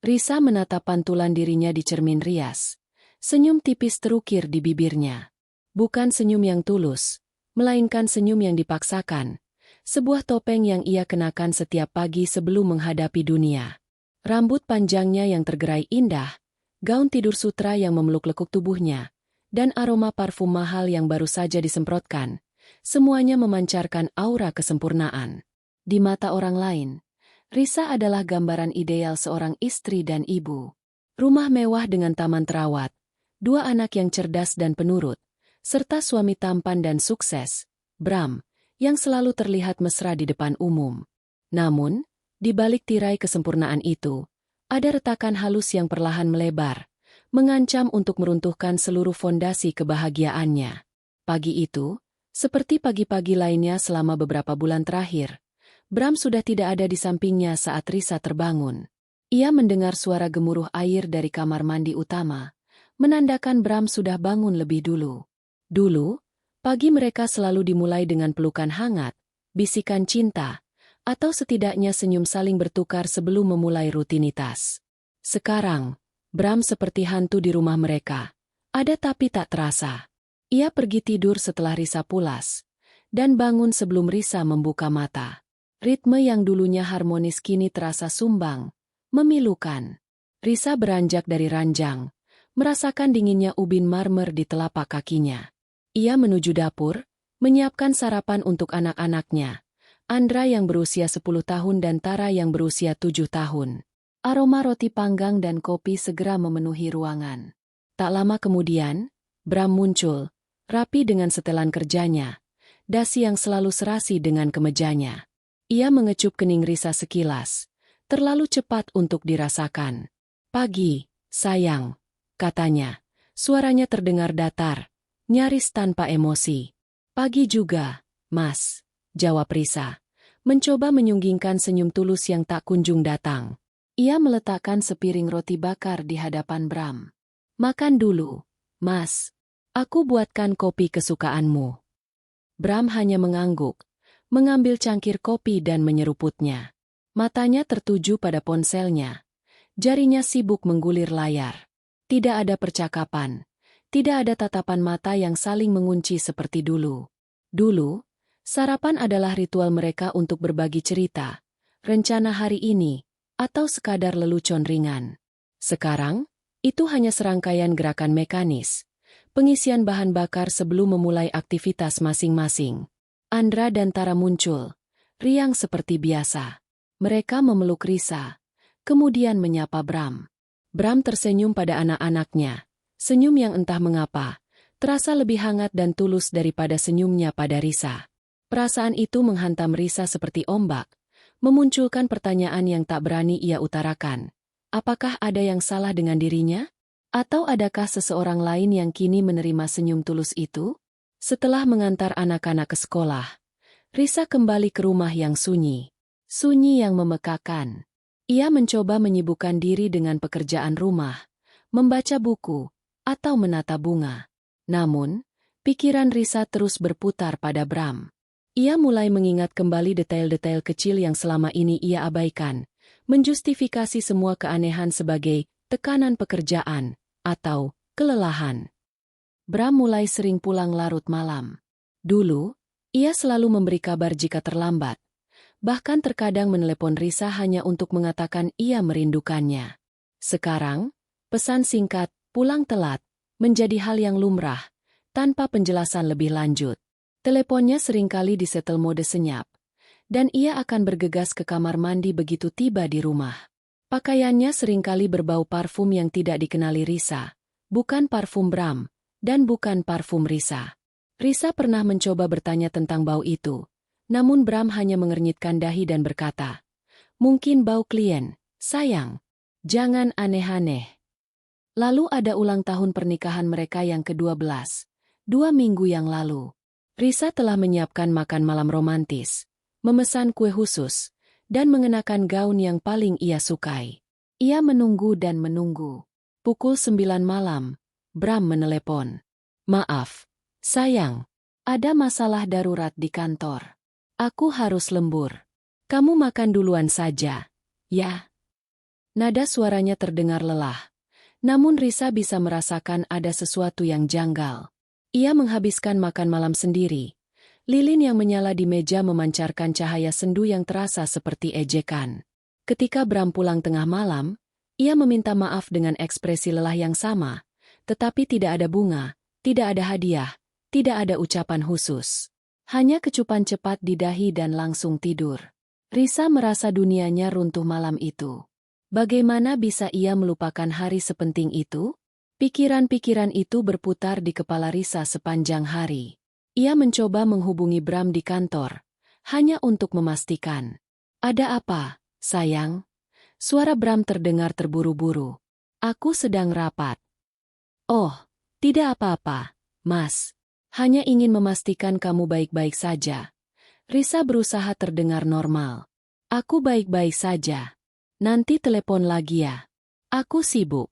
Risa menatap pantulan dirinya di cermin rias. Senyum tipis terukir di bibirnya. Bukan senyum yang tulus, melainkan senyum yang dipaksakan. Sebuah topeng yang ia kenakan setiap pagi sebelum menghadapi dunia. Rambut panjangnya yang tergerai indah, gaun tidur sutra yang memeluk-lekuk tubuhnya, dan aroma parfum mahal yang baru saja disemprotkan. Semuanya memancarkan aura kesempurnaan. Di mata orang lain, Risa adalah gambaran ideal seorang istri dan ibu. Rumah mewah dengan taman terawat, 2 anak yang cerdas dan penurut, serta suami tampan dan sukses, Bram, yang selalu terlihat mesra di depan umum. Namun, di balik tirai kesempurnaan itu, ada retakan halus yang perlahan melebar, mengancam untuk meruntuhkan seluruh fondasi kebahagiaannya. Pagi itu, seperti pagi-pagi lainnya selama beberapa bulan terakhir, Bram sudah tidak ada di sampingnya saat Risa terbangun. Ia mendengar suara gemuruh air dari kamar mandi utama, menandakan Bram sudah bangun lebih dulu. Dulu, pagi mereka selalu dimulai dengan pelukan hangat, bisikan cinta, atau setidaknya senyum saling bertukar sebelum memulai rutinitas. Sekarang, Bram seperti hantu di rumah mereka. Ada tapi tak terasa. Ia pergi tidur setelah Risa pulas, dan bangun sebelum Risa membuka mata. Ritme yang dulunya harmonis kini terasa sumbang, memilukan. Risa beranjak dari ranjang, merasakan dinginnya ubin marmer di telapak kakinya. Ia menuju dapur, menyiapkan sarapan untuk anak-anaknya. Andra yang berusia 10 tahun dan Tara yang berusia 7 tahun. Aroma roti panggang dan kopi segera memenuhi ruangan. Tak lama kemudian, Bram muncul, rapi dengan setelan kerjanya, dasi yang selalu serasi dengan kemejanya. Ia mengecup kening Risa sekilas, terlalu cepat untuk dirasakan. "Pagi, sayang," katanya. Suaranya terdengar datar, nyaris tanpa emosi. "Pagi juga, Mas," jawab Risa, mencoba menyunggingkan senyum tulus yang tak kunjung datang. Ia meletakkan sepiring roti bakar di hadapan Bram. "Makan dulu, Mas. Aku buatkan kopi kesukaanmu." Bram hanya mengangguk, mengambil cangkir kopi dan menyeruputnya. Matanya tertuju pada ponselnya. Jarinya sibuk menggulir layar. Tidak ada percakapan. Tidak ada tatapan mata yang saling mengunci seperti dulu. Dulu, sarapan adalah ritual mereka untuk berbagi cerita, rencana hari ini, atau sekadar lelucon ringan. Sekarang, itu hanya serangkaian gerakan mekanis. Pengisian bahan bakar sebelum memulai aktivitas masing-masing. Andra dan Tara muncul, riang seperti biasa. Mereka memeluk Risa, kemudian menyapa Bram. Bram tersenyum pada anak-anaknya, senyum yang entah mengapa, terasa lebih hangat dan tulus daripada senyumnya pada Risa. Perasaan itu menghantam Risa seperti ombak, memunculkan pertanyaan yang tak berani ia utarakan. Apakah ada yang salah dengan dirinya? Atau adakah seseorang lain yang kini menerima senyum tulus itu? Setelah mengantar anak-anak ke sekolah, Risa kembali ke rumah yang sunyi. Sunyi yang memekakan. Ia mencoba menyibukkan diri dengan pekerjaan rumah, membaca buku, atau menata bunga. Namun, pikiran Risa terus berputar pada Bram. Ia mulai mengingat kembali detail-detail kecil yang selama ini ia abaikan, menjustifikasi semua keanehan sebagai tekanan pekerjaan atau kelelahan. Bram mulai sering pulang larut malam. Dulu, ia selalu memberi kabar jika terlambat. Bahkan terkadang menelepon Risa hanya untuk mengatakan ia merindukannya. Sekarang, pesan singkat, pulang telat, menjadi hal yang lumrah, tanpa penjelasan lebih lanjut. Teleponnya seringkali disetel mode senyap, dan ia akan bergegas ke kamar mandi begitu tiba di rumah. Pakaiannya seringkali berbau parfum yang tidak dikenali Risa, bukan parfum Bram, dan bukan parfum Risa. Risa pernah mencoba bertanya tentang bau itu, namun Bram hanya mengernyitkan dahi dan berkata, "Mungkin bau klien, sayang. Jangan aneh-aneh." Lalu ada ulang tahun pernikahan mereka yang ke-12, 2 minggu yang lalu. Risa telah menyiapkan makan malam romantis, memesan kue khusus, dan mengenakan gaun yang paling ia sukai. Ia menunggu dan menunggu. Pukul 9 malam, Bram menelepon. "Maaf, sayang. Ada masalah darurat di kantor. Aku harus lembur. Kamu makan duluan saja, ya?" Nada suaranya terdengar lelah. Namun Risa bisa merasakan ada sesuatu yang janggal. Ia menghabiskan makan malam sendiri. Lilin yang menyala di meja memancarkan cahaya sendu yang terasa seperti ejekan. Ketika Bram pulang tengah malam, ia meminta maaf dengan ekspresi lelah yang sama, tetapi tidak ada bunga, tidak ada hadiah, tidak ada ucapan khusus. Hanya kecupan cepat di dahi dan langsung tidur. Risa merasa dunianya runtuh malam itu. Bagaimana bisa ia melupakan hari sepenting itu? Pikiran-pikiran itu berputar di kepala Risa sepanjang hari. Ia mencoba menghubungi Bram di kantor, hanya untuk memastikan. Ada apa, sayang? Suara Bram terdengar terburu-buru. Aku sedang rapat. Oh, tidak apa-apa, Mas. Hanya ingin memastikan kamu baik-baik saja. Risa berusaha terdengar normal. Aku baik-baik saja. Nanti telepon lagi ya. Aku sibuk.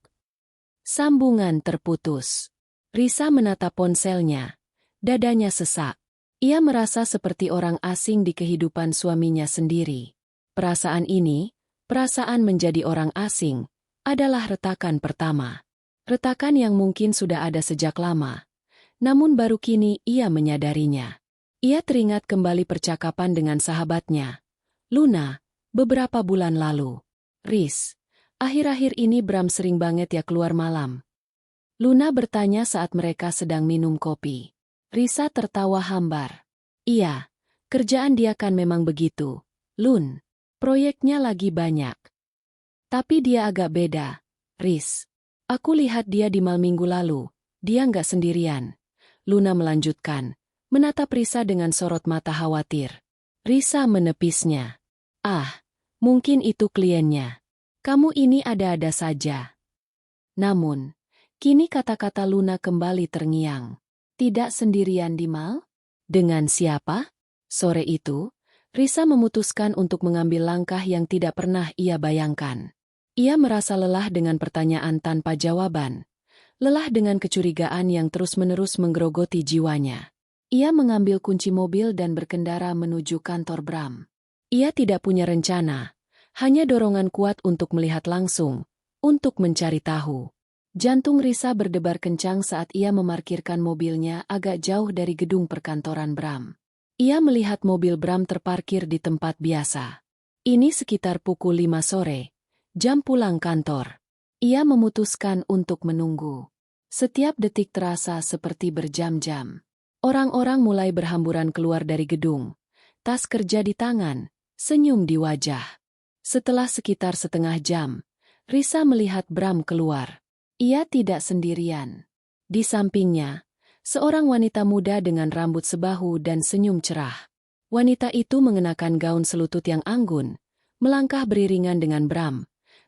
Sambungan terputus. Risa menatap ponselnya. Dadanya sesak. Ia merasa seperti orang asing di kehidupan suaminya sendiri. Perasaan ini, perasaan menjadi orang asing, adalah retakan pertama. Retakan yang mungkin sudah ada sejak lama. Namun baru kini ia menyadarinya. Ia teringat kembali percakapan dengan sahabatnya, Luna, beberapa bulan lalu. Riz, akhir-akhir ini Bram sering banget ya keluar malam. Luna bertanya saat mereka sedang minum kopi. Risa tertawa hambar. Iya, kerjaan dia kan memang begitu, Lun. Proyeknya lagi banyak. Tapi dia agak beda, Riz. Aku lihat dia di mal minggu lalu, dia nggak sendirian. Luna melanjutkan, menatap Risa dengan sorot mata khawatir. Risa menepisnya. Ah, mungkin itu kliennya. Kamu ini ada-ada saja. Namun, kini kata-kata Luna kembali terngiang. Tidak sendirian di mal? Dengan siapa? Sore itu, Risa memutuskan untuk mengambil langkah yang tidak pernah ia bayangkan. Ia merasa lelah dengan pertanyaan tanpa jawaban. Lelah dengan kecurigaan yang terus-menerus menggerogoti jiwanya. Ia mengambil kunci mobil dan berkendara menuju kantor Bram. Ia tidak punya rencana, hanya dorongan kuat untuk melihat langsung, untuk mencari tahu. Jantung Risa berdebar kencang saat ia memarkirkan mobilnya agak jauh dari gedung perkantoran Bram. Ia melihat mobil Bram terparkir di tempat biasa. Ini sekitar pukul 5 sore, jam pulang kantor. Ia memutuskan untuk menunggu. Setiap detik terasa seperti berjam-jam. Orang-orang mulai berhamburan keluar dari gedung. Tas kerja di tangan, senyum di wajah. Setelah sekitar setengah jam, Risa melihat Bram keluar. Ia tidak sendirian. Di sampingnya, seorang wanita muda dengan rambut sebahu dan senyum cerah. Wanita itu mengenakan gaun selutut yang anggun, melangkah beriringan dengan Bram.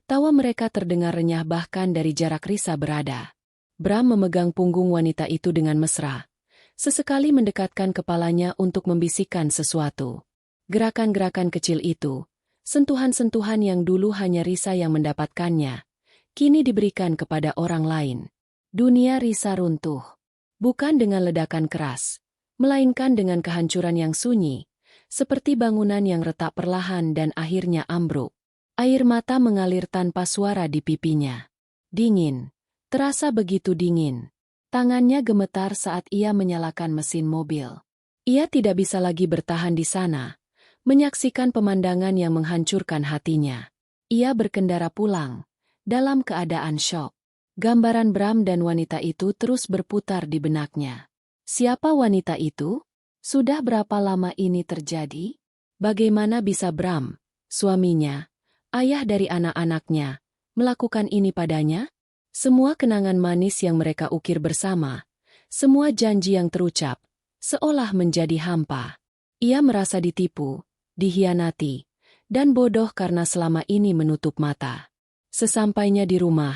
Tawa mereka terdengar renyah bahkan dari jarak Risa berada. Bram memegang punggung wanita itu dengan mesra. Sesekali mendekatkan kepalanya untuk membisikkan sesuatu. Gerakan-gerakan kecil itu, sentuhan-sentuhan yang dulu hanya Risa yang mendapatkannya, kini diberikan kepada orang lain. Dunia Risa runtuh. Bukan dengan ledakan keras, melainkan dengan kehancuran yang sunyi, seperti bangunan yang retak perlahan dan akhirnya ambruk. Air mata mengalir tanpa suara di pipinya. Dingin, terasa begitu dingin. Tangannya gemetar saat ia menyalakan mesin mobil. Ia tidak bisa lagi bertahan di sana, menyaksikan pemandangan yang menghancurkan hatinya. Ia berkendara pulang, dalam keadaan syok. Gambaran Bram dan wanita itu terus berputar di benaknya. Siapa wanita itu? Sudah berapa lama ini terjadi? Bagaimana bisa Bram, suaminya, ayah dari anak-anaknya, melakukan ini padanya? Semua kenangan manis yang mereka ukir bersama, semua janji yang terucap, seolah menjadi hampa. Ia merasa ditipu, dihianati, dan bodoh karena selama ini menutup mata. Sesampainya di rumah,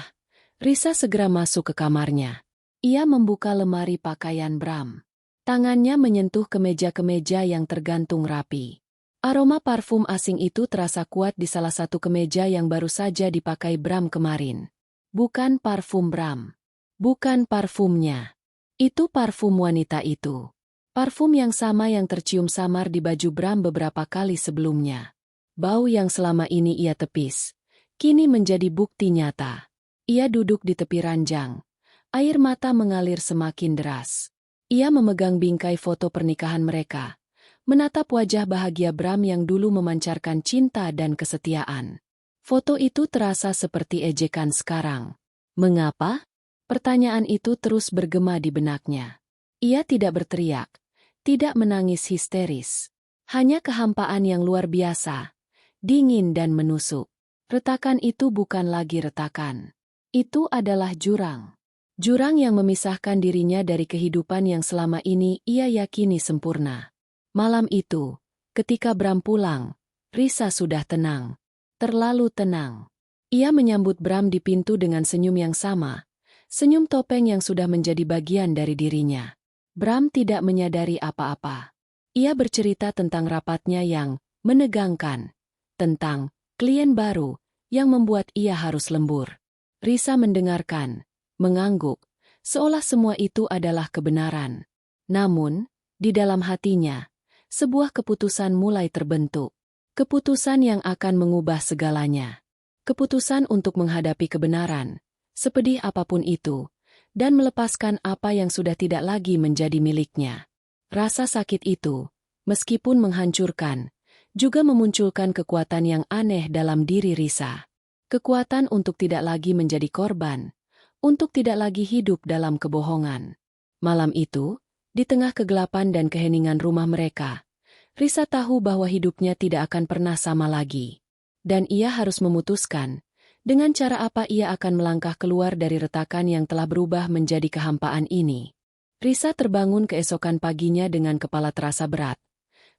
Risa segera masuk ke kamarnya. Ia membuka lemari pakaian Bram. Tangannya menyentuh kemeja-kemeja yang tergantung rapi. Aroma parfum asing itu terasa kuat di salah satu kemeja yang baru saja dipakai Bram kemarin. Bukan parfum Bram. Bukan parfumnya. Itu parfum wanita itu. Parfum yang sama yang tercium samar di baju Bram beberapa kali sebelumnya. Bau yang selama ini ia tepis. kini menjadi bukti nyata. Ia duduk di tepi ranjang. Air mata mengalir semakin deras. Ia memegang bingkai foto pernikahan mereka. Menatap wajah bahagia Bram yang dulu memancarkan cinta dan kesetiaan. Foto itu terasa seperti ejekan sekarang. Mengapa? Pertanyaan itu terus bergema di benaknya. Ia tidak berteriak, tidak menangis histeris. Hanya kehampaan yang luar biasa, dingin dan menusuk. Retakan itu bukan lagi retakan. Itu adalah jurang. Jurang yang memisahkan dirinya dari kehidupan yang selama ini ia yakini sempurna. Malam itu, ketika Bram pulang, Risa sudah tenang. Terlalu tenang. Ia menyambut Bram di pintu dengan senyum yang sama. Senyum topeng yang sudah menjadi bagian dari dirinya. Bram tidak menyadari apa-apa. Ia bercerita tentang rapatnya yang menegangkan. Tentang klien baru yang membuat ia harus lembur. Risa mendengarkan, mengangguk, seolah semua itu adalah kebenaran. Namun, di dalam hatinya, sebuah keputusan mulai terbentuk. Keputusan yang akan mengubah segalanya. Keputusan untuk menghadapi kebenaran, sepedih apapun itu, dan melepaskan apa yang sudah tidak lagi menjadi miliknya. Rasa sakit itu, meskipun menghancurkan, juga memunculkan kekuatan yang aneh dalam diri Risa. Kekuatan untuk tidak lagi menjadi korban, untuk tidak lagi hidup dalam kebohongan. Malam itu, di tengah kegelapan dan keheningan rumah mereka, Risa tahu bahwa hidupnya tidak akan pernah sama lagi. Dan ia harus memutuskan, dengan cara apa ia akan melangkah keluar dari retakan yang telah berubah menjadi kehampaan ini. Risa terbangun keesokan paginya dengan kepala terasa berat,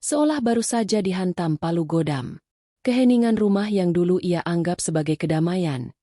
seolah baru saja dihantam palu godam. Keheningan rumah yang dulu ia anggap sebagai kedamaian,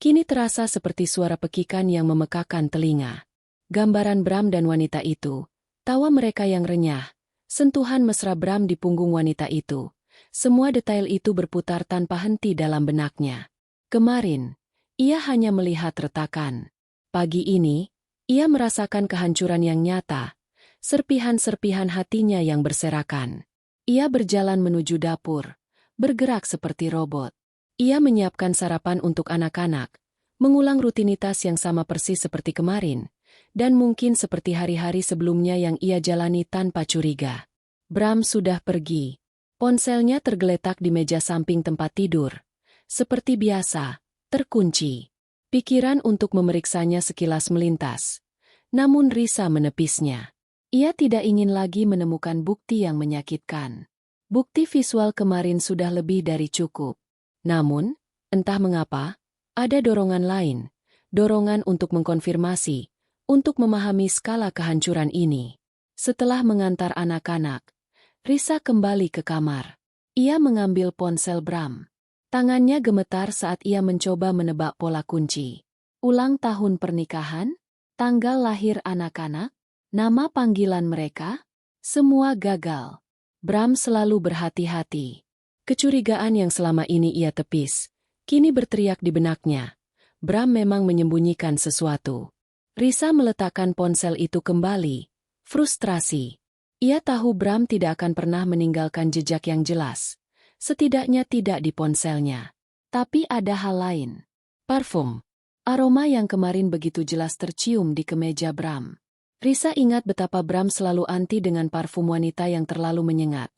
kini terasa seperti suara pekikan yang memekakan telinga. Gambaran Bram dan wanita itu, tawa mereka yang renyah, sentuhan mesra Bram di punggung wanita itu, semua detail itu berputar tanpa henti dalam benaknya. Kemarin, ia hanya melihat retakan. Pagi ini, ia merasakan kehancuran yang nyata, serpihan-serpihan hatinya yang berserakan. Ia berjalan menuju dapur, bergerak seperti robot. Ia menyiapkan sarapan untuk anak-anak, mengulang rutinitas yang sama persis seperti kemarin, dan mungkin seperti hari-hari sebelumnya yang ia jalani tanpa curiga. Bram sudah pergi. Ponselnya tergeletak di meja samping tempat tidur. Seperti biasa, terkunci. Pikiran untuk memeriksanya sekilas melintas. Namun Risa menepisnya. Ia tidak ingin lagi menemukan bukti yang menyakitkan. Bukti visual kemarin sudah lebih dari cukup. Namun, entah mengapa, ada dorongan lain. Dorongan untuk mengkonfirmasi, untuk memahami skala kehancuran ini. Setelah mengantar anak-anak, Risa kembali ke kamar. Ia mengambil ponsel Bram. Tangannya gemetar saat ia mencoba menebak pola kunci. Ulang tahun pernikahan? Tanggal lahir anak-anak? Nama panggilan mereka? Semua gagal. Bram selalu berhati-hati. Kecurigaan yang selama ini ia tepis, kini berteriak di benaknya. Bram memang menyembunyikan sesuatu. Risa meletakkan ponsel itu kembali. Frustrasi. Ia tahu Bram tidak akan pernah meninggalkan jejak yang jelas. Setidaknya tidak di ponselnya. Tapi ada hal lain. Parfum. Aroma yang kemarin begitu jelas tercium di kemeja Bram. Risa ingat betapa Bram selalu anti dengan parfum wanita yang terlalu menyengat.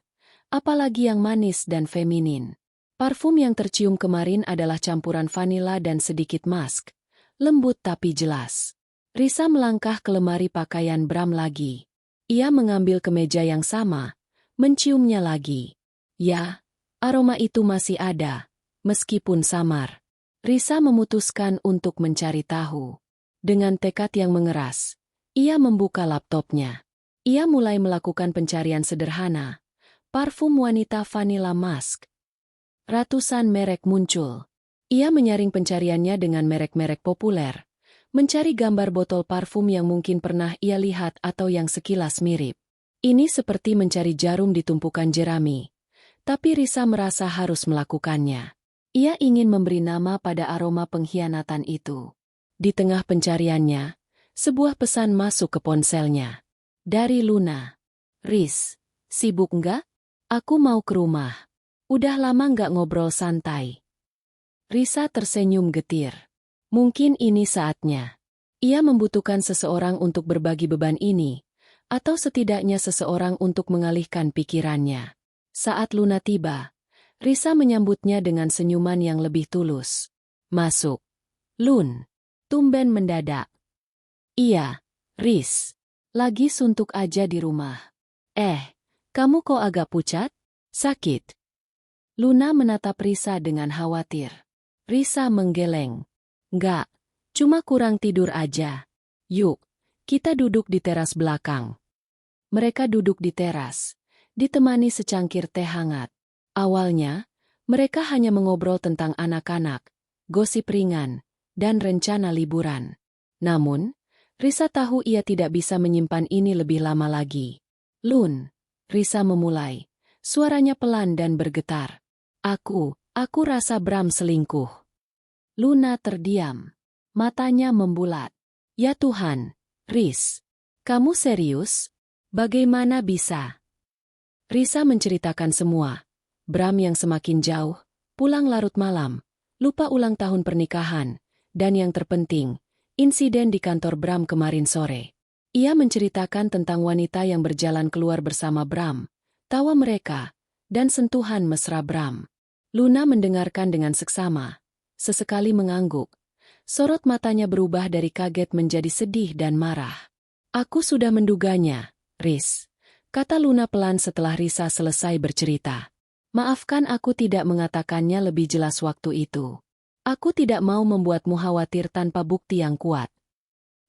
Apalagi yang manis dan feminin. Parfum yang tercium kemarin adalah campuran vanila dan sedikit musk. Lembut tapi jelas. Risa melangkah ke lemari pakaian Bram lagi. Ia mengambil kemeja yang sama, menciumnya lagi. Ya, aroma itu masih ada, meskipun samar. Risa memutuskan untuk mencari tahu. Dengan tekad yang mengeras, ia membuka laptopnya. Ia mulai melakukan pencarian sederhana. Parfum wanita vanilla musk. Ratusan merek muncul. Ia menyaring pencariannya dengan merek-merek populer. Mencari gambar botol parfum yang mungkin pernah ia lihat atau yang sekilas mirip. Ini seperti mencari jarum di tumpukan jerami. Tapi Risa merasa harus melakukannya. Ia ingin memberi nama pada aroma pengkhianatan itu. Di tengah pencariannya, sebuah pesan masuk ke ponselnya. Dari Luna. Riz, sibuk nggak? Aku mau ke rumah. Udah lama nggak ngobrol santai. Risa tersenyum getir. Mungkin ini saatnya. Ia membutuhkan seseorang untuk berbagi beban ini, atau setidaknya seseorang untuk mengalihkan pikirannya. Saat Luna tiba, Risa menyambutnya dengan senyuman yang lebih tulus. Masuk. Lun. Tumben mendadak. Iya, Riz. Lagi suntuk aja di rumah. Kamu kok agak pucat? Sakit? Luna menatap Risa dengan khawatir. Risa menggeleng. Enggak, cuma kurang tidur aja. Yuk, kita duduk di teras belakang. Mereka duduk di teras, ditemani secangkir teh hangat. Awalnya, mereka hanya mengobrol tentang anak-anak, gosip ringan, dan rencana liburan. Namun, Risa tahu ia tidak bisa menyimpan ini lebih lama lagi. Lun, Risa memulai. Suaranya pelan dan bergetar. Aku rasa Bram selingkuh. Luna terdiam. Matanya membulat. Ya Tuhan, Riz, kamu serius? Bagaimana bisa? Risa menceritakan semua. Bram yang semakin jauh, pulang larut malam, lupa ulang tahun pernikahan, dan yang terpenting, insiden di kantor Bram kemarin sore. Ia menceritakan tentang wanita yang berjalan keluar bersama Bram, tawa mereka, dan sentuhan mesra Bram. Luna mendengarkan dengan seksama, sesekali mengangguk. Sorot matanya berubah dari kaget menjadi sedih dan marah. Aku sudah menduganya, Riz, kata Luna pelan setelah Risa selesai bercerita. Maafkan aku tidak mengatakannya lebih jelas waktu itu. Aku tidak mau membuatmu khawatir tanpa bukti yang kuat.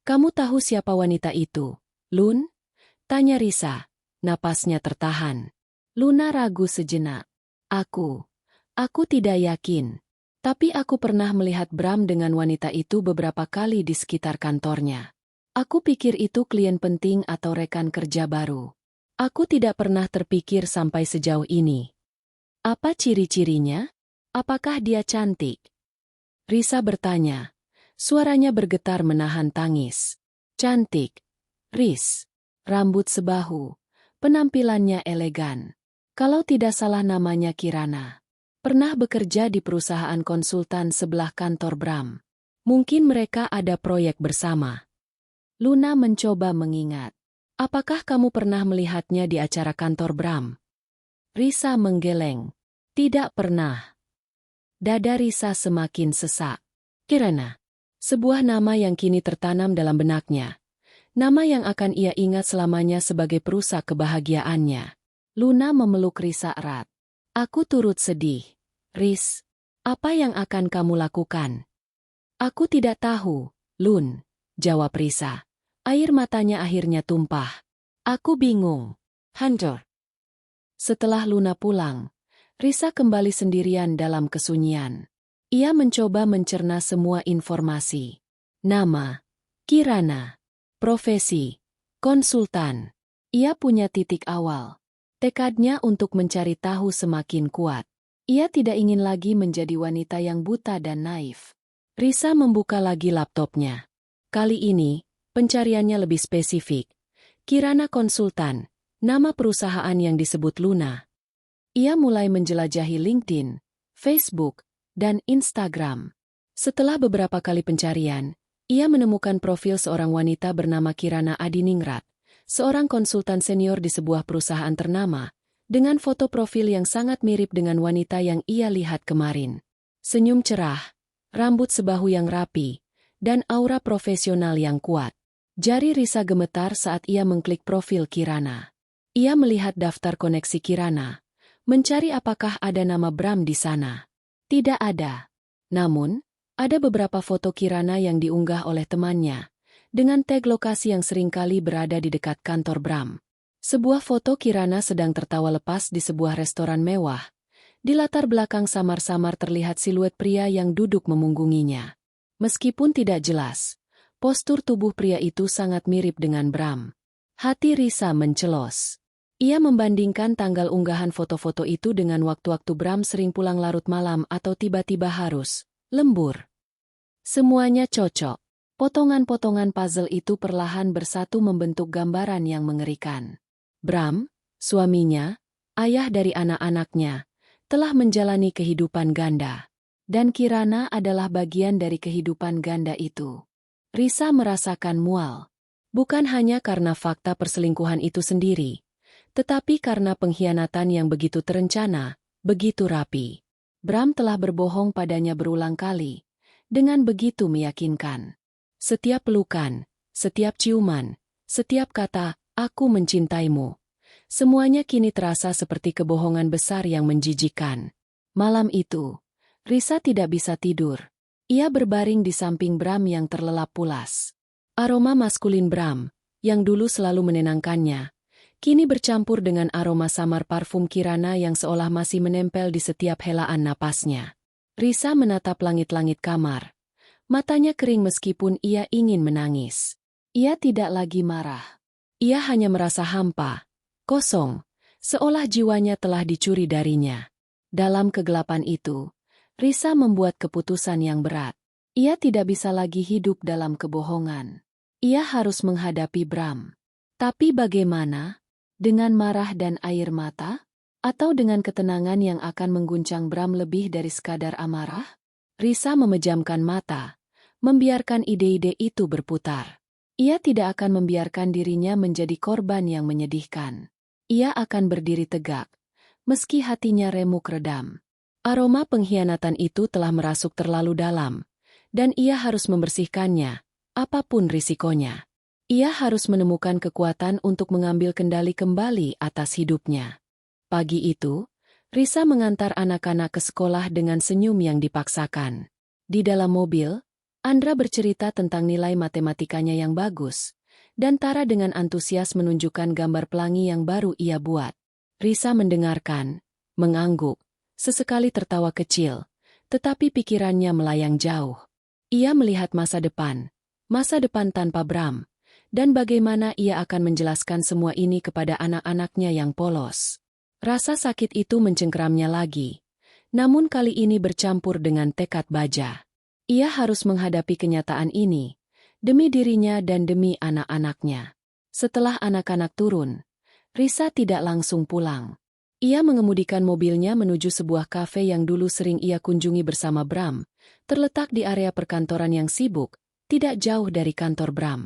Kamu tahu siapa wanita itu, Lun? Tanya Risa, napasnya tertahan. Luna ragu sejenak. Aku tidak yakin. Tapi aku pernah melihat Bram dengan wanita itu beberapa kali di sekitar kantornya. Aku pikir itu klien penting atau rekan kerja baru. Aku tidak pernah terpikir sampai sejauh ini. Apa ciri-cirinya? Apakah dia cantik? Risa bertanya. Suaranya bergetar menahan tangis. Cantik. Riz. Rambut sebahu. Penampilannya elegan. Kalau tidak salah namanya Kirana. Pernah bekerja di perusahaan konsultan sebelah kantor Bram. Mungkin mereka ada proyek bersama. Luna mencoba mengingat. Apakah kamu pernah melihatnya di acara kantor Bram? Risa menggeleng. Tidak pernah. Dada Risa semakin sesak. Kirana. Sebuah nama yang kini tertanam dalam benaknya. Nama yang akan ia ingat selamanya sebagai perusak kebahagiaannya. Luna memeluk Risa erat. Aku turut sedih. Riz, apa yang akan kamu lakukan? Aku tidak tahu, Lun, jawab Risa. Air matanya akhirnya tumpah. Aku bingung. Hancur. Setelah Luna pulang, Risa kembali sendirian dalam kesunyian. Ia mencoba mencerna semua informasi. Nama, Kirana, profesi, konsultan. Ia punya titik awal. Tekadnya untuk mencari tahu semakin kuat. Ia tidak ingin lagi menjadi wanita yang buta dan naif. Risa membuka lagi laptopnya. Kali ini, pencariannya lebih spesifik. Kirana konsultan, nama perusahaan yang disebut Luna. Ia mulai menjelajahi LinkedIn, Facebook, dan Instagram. Setelah beberapa kali pencarian, ia menemukan profil seorang wanita bernama Kirana Adiningrat, seorang konsultan senior di sebuah perusahaan ternama, dengan foto profil yang sangat mirip dengan wanita yang ia lihat kemarin. Senyum cerah, rambut sebahu yang rapi, dan aura profesional yang kuat. Jari Risa gemetar saat ia mengklik profil Kirana. Ia melihat daftar koneksi Kirana, mencari apakah ada nama Bram di sana. Tidak ada. Namun, ada beberapa foto Kirana yang diunggah oleh temannya, dengan tag lokasi yang seringkali berada di dekat kantor Bram. Sebuah foto Kirana sedang tertawa lepas di sebuah restoran mewah. Di latar belakang samar-samar terlihat siluet pria yang duduk memunggunginya. Meskipun tidak jelas, postur tubuh pria itu sangat mirip dengan Bram. Hati Risa mencelos. Ia membandingkan tanggal unggahan foto-foto itu dengan waktu-waktu Bram sering pulang larut malam atau tiba-tiba harus lembur. Semuanya cocok. Potongan-potongan puzzle itu perlahan bersatu membentuk gambaran yang mengerikan. Bram, suaminya, ayah dari anak-anaknya, telah menjalani kehidupan ganda. Dan Kirana adalah bagian dari kehidupan ganda itu. Risa merasakan mual. Bukan hanya karena fakta perselingkuhan itu sendiri, tetapi karena pengkhianatan yang begitu terencana, begitu rapi. Bram telah berbohong padanya berulang kali, dengan begitu meyakinkan. Setiap pelukan, setiap ciuman, setiap kata, "Aku mencintaimu." Semuanya kini terasa seperti kebohongan besar yang menjijikkan. Malam itu, Risa tidak bisa tidur. Ia berbaring di samping Bram yang terlelap pulas. Aroma maskulin Bram, yang dulu selalu menenangkannya, kini bercampur dengan aroma samar parfum Kirana yang seolah masih menempel di setiap helaan napasnya. Risa menatap langit-langit kamar. Matanya kering meskipun ia ingin menangis. Ia tidak lagi marah. Ia hanya merasa hampa, kosong, seolah jiwanya telah dicuri darinya. Dalam kegelapan itu, Risa membuat keputusan yang berat. Ia tidak bisa lagi hidup dalam kebohongan. Ia harus menghadapi Bram. Tapi bagaimana? Dengan marah dan air mata? Atau dengan ketenangan yang akan mengguncang Bram lebih dari sekadar amarah? Risa memejamkan mata, membiarkan ide-ide itu berputar. Ia tidak akan membiarkan dirinya menjadi korban yang menyedihkan. Ia akan berdiri tegak, meski hatinya remuk redam. Aroma pengkhianatan itu telah merasuk terlalu dalam, dan ia harus membersihkannya, apapun risikonya. Ia harus menemukan kekuatan untuk mengambil kendali kembali atas hidupnya. Pagi itu, Risa mengantar anak-anak ke sekolah dengan senyum yang dipaksakan. Di dalam mobil, Andra bercerita tentang nilai matematikanya yang bagus, dan Tara dengan antusias menunjukkan gambar pelangi yang baru ia buat. Risa mendengarkan, mengangguk, sesekali tertawa kecil, tetapi pikirannya melayang jauh. Ia melihat masa depan tanpa Bram, dan bagaimana ia akan menjelaskan semua ini kepada anak-anaknya yang polos. Rasa sakit itu mencengkeramnya lagi, namun kali ini bercampur dengan tekad baja. Ia harus menghadapi kenyataan ini, demi dirinya dan demi anak-anaknya. Setelah anak-anak turun, Risa tidak langsung pulang. Ia mengemudikan mobilnya menuju sebuah kafe yang dulu sering ia kunjungi bersama Bram, terletak di area perkantoran yang sibuk, tidak jauh dari kantor Bram.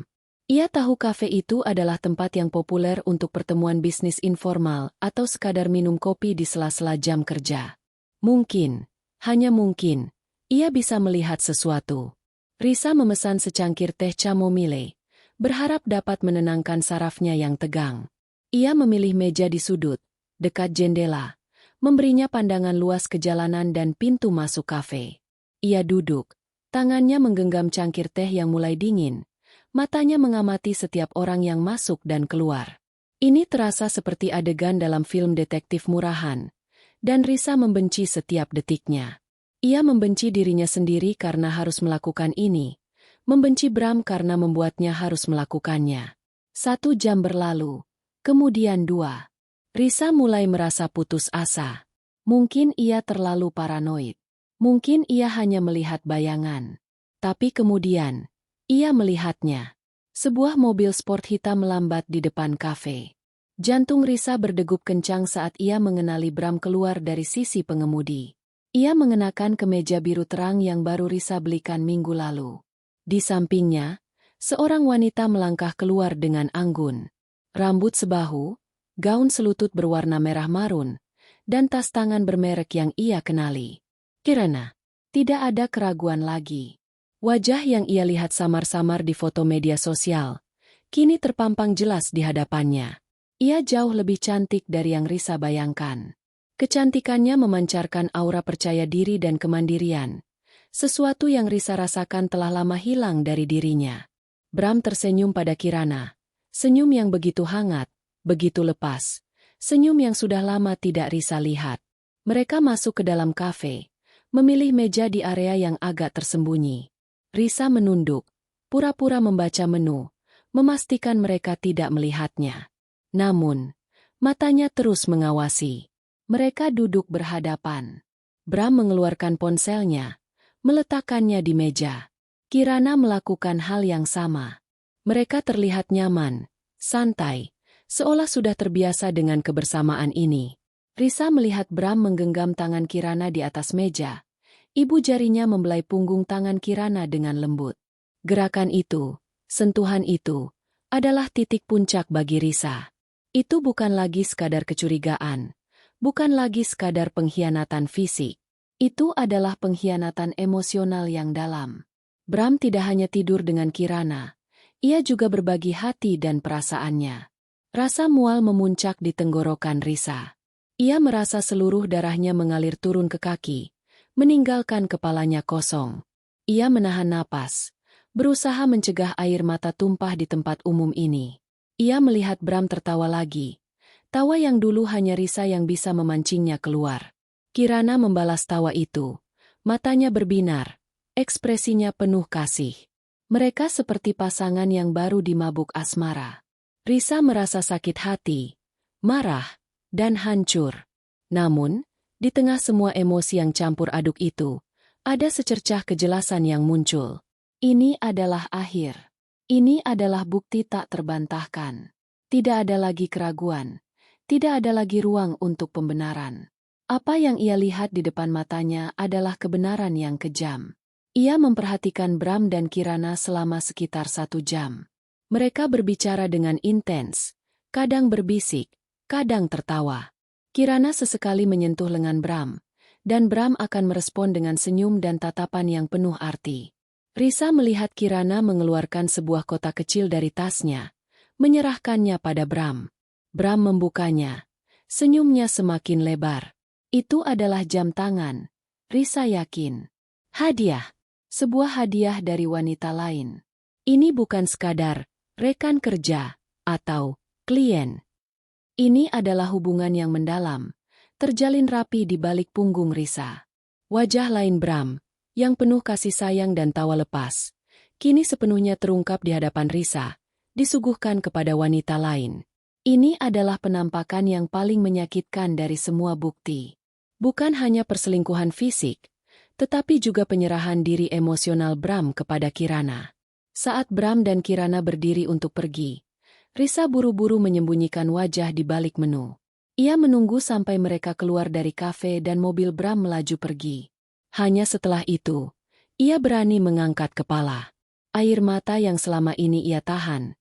Ia tahu kafe itu adalah tempat yang populer untuk pertemuan bisnis informal atau sekadar minum kopi di sela-sela jam kerja. Mungkin, hanya mungkin, ia bisa melihat sesuatu. Risa memesan secangkir teh chamomile, berharap dapat menenangkan sarafnya yang tegang. Ia memilih meja di sudut, dekat jendela, memberinya pandangan luas ke jalanan dan pintu masuk kafe. Ia duduk, tangannya menggenggam cangkir teh yang mulai dingin, matanya mengamati setiap orang yang masuk dan keluar. Ini terasa seperti adegan dalam film detektif murahan, dan Risa membenci setiap detiknya. Ia membenci dirinya sendiri karena harus melakukan ini, membenci Bram karena membuatnya harus melakukannya. 1 jam berlalu, kemudian 2. Risa mulai merasa putus asa. Mungkin ia terlalu paranoid. Mungkin ia hanya melihat bayangan. Tapi kemudian, ia melihatnya. Sebuah mobil sport hitam melambat di depan kafe. Jantung Risa berdegup kencang saat ia mengenali Bram keluar dari sisi pengemudi. Ia mengenakan kemeja biru terang yang baru Risa belikan minggu lalu. Di sampingnya, seorang wanita melangkah keluar dengan anggun. Rambut sebahu, gaun selutut berwarna merah marun, dan tas tangan bermerek yang ia kenali. Kirana. Tidak ada keraguan lagi. Wajah yang ia lihat samar-samar di foto media sosial, kini terpampang jelas di hadapannya. Ia jauh lebih cantik dari yang Risa bayangkan. Kecantikannya memancarkan aura percaya diri dan kemandirian, sesuatu yang Risa rasakan telah lama hilang dari dirinya. Bram tersenyum pada Kirana, senyum yang begitu hangat, begitu lepas, senyum yang sudah lama tidak Risa lihat. Mereka masuk ke dalam kafe, memilih meja di area yang agak tersembunyi. Risa menunduk, pura-pura membaca menu, memastikan mereka tidak melihatnya. Namun, matanya terus mengawasi. Mereka duduk berhadapan. Bram mengeluarkan ponselnya, meletakkannya di meja. Kirana melakukan hal yang sama. Mereka terlihat nyaman, santai, seolah sudah terbiasa dengan kebersamaan ini. Risa melihat Bram menggenggam tangan Kirana di atas meja, Ibu jarinya membelai punggung tangan Kirana dengan lembut. Gerakan itu, sentuhan itu, adalah titik puncak bagi Risa. Itu bukan lagi sekadar kecurigaan, bukan lagi sekadar pengkhianatan fisik. Itu adalah pengkhianatan emosional yang dalam. Bram tidak hanya tidur dengan Kirana, ia juga berbagi hati dan perasaannya. Rasa mual memuncak di tenggorokan Risa. Ia merasa seluruh darahnya mengalir turun ke kaki, meninggalkan kepalanya kosong. Ia menahan napas, berusaha mencegah air mata tumpah di tempat umum ini. Ia melihat Bram tertawa lagi. Tawa yang dulu hanya Risa yang bisa memancingnya keluar. Kirana membalas tawa itu. Matanya berbinar, ekspresinya penuh kasih. Mereka seperti pasangan yang baru dimabuk asmara. Risa merasa sakit hati, marah, dan hancur. Namun, di tengah semua emosi yang campur aduk itu, ada secercah kejelasan yang muncul. Ini adalah akhir. Ini adalah bukti tak terbantahkan. Tidak ada lagi keraguan. Tidak ada lagi ruang untuk pembenaran. Apa yang ia lihat di depan matanya adalah kebenaran yang kejam. Ia memperhatikan Bram dan Kirana selama sekitar 1 jam. Mereka berbicara dengan intens, kadang berbisik, kadang tertawa. Kirana sesekali menyentuh lengan Bram, dan Bram akan merespon dengan senyum dan tatapan yang penuh arti. Risa melihat Kirana mengeluarkan sebuah kotak kecil dari tasnya, menyerahkannya pada Bram. Bram membukanya. Senyumnya semakin lebar. Itu adalah jam tangan. Risa yakin. Hadiah. Sebuah hadiah dari wanita lain. Ini bukan sekadar rekan kerja atau klien. Ini adalah hubungan yang mendalam, terjalin rapi di balik punggung Risa. Wajah lain Bram, yang penuh kasih sayang dan tawa lepas, kini sepenuhnya terungkap di hadapan Risa, disuguhkan kepada wanita lain. Ini adalah penampakan yang paling menyakitkan dari semua bukti. Bukan hanya perselingkuhan fisik, tetapi juga penyerahan diri emosional Bram kepada Kirana. Saat Bram dan Kirana berdiri untuk pergi, Risa buru-buru menyembunyikan wajah di balik menu. Ia menunggu sampai mereka keluar dari kafe dan mobil Bram melaju pergi. Hanya setelah itu, ia berani mengangkat kepala. Air mata yang selama ini ia tahan,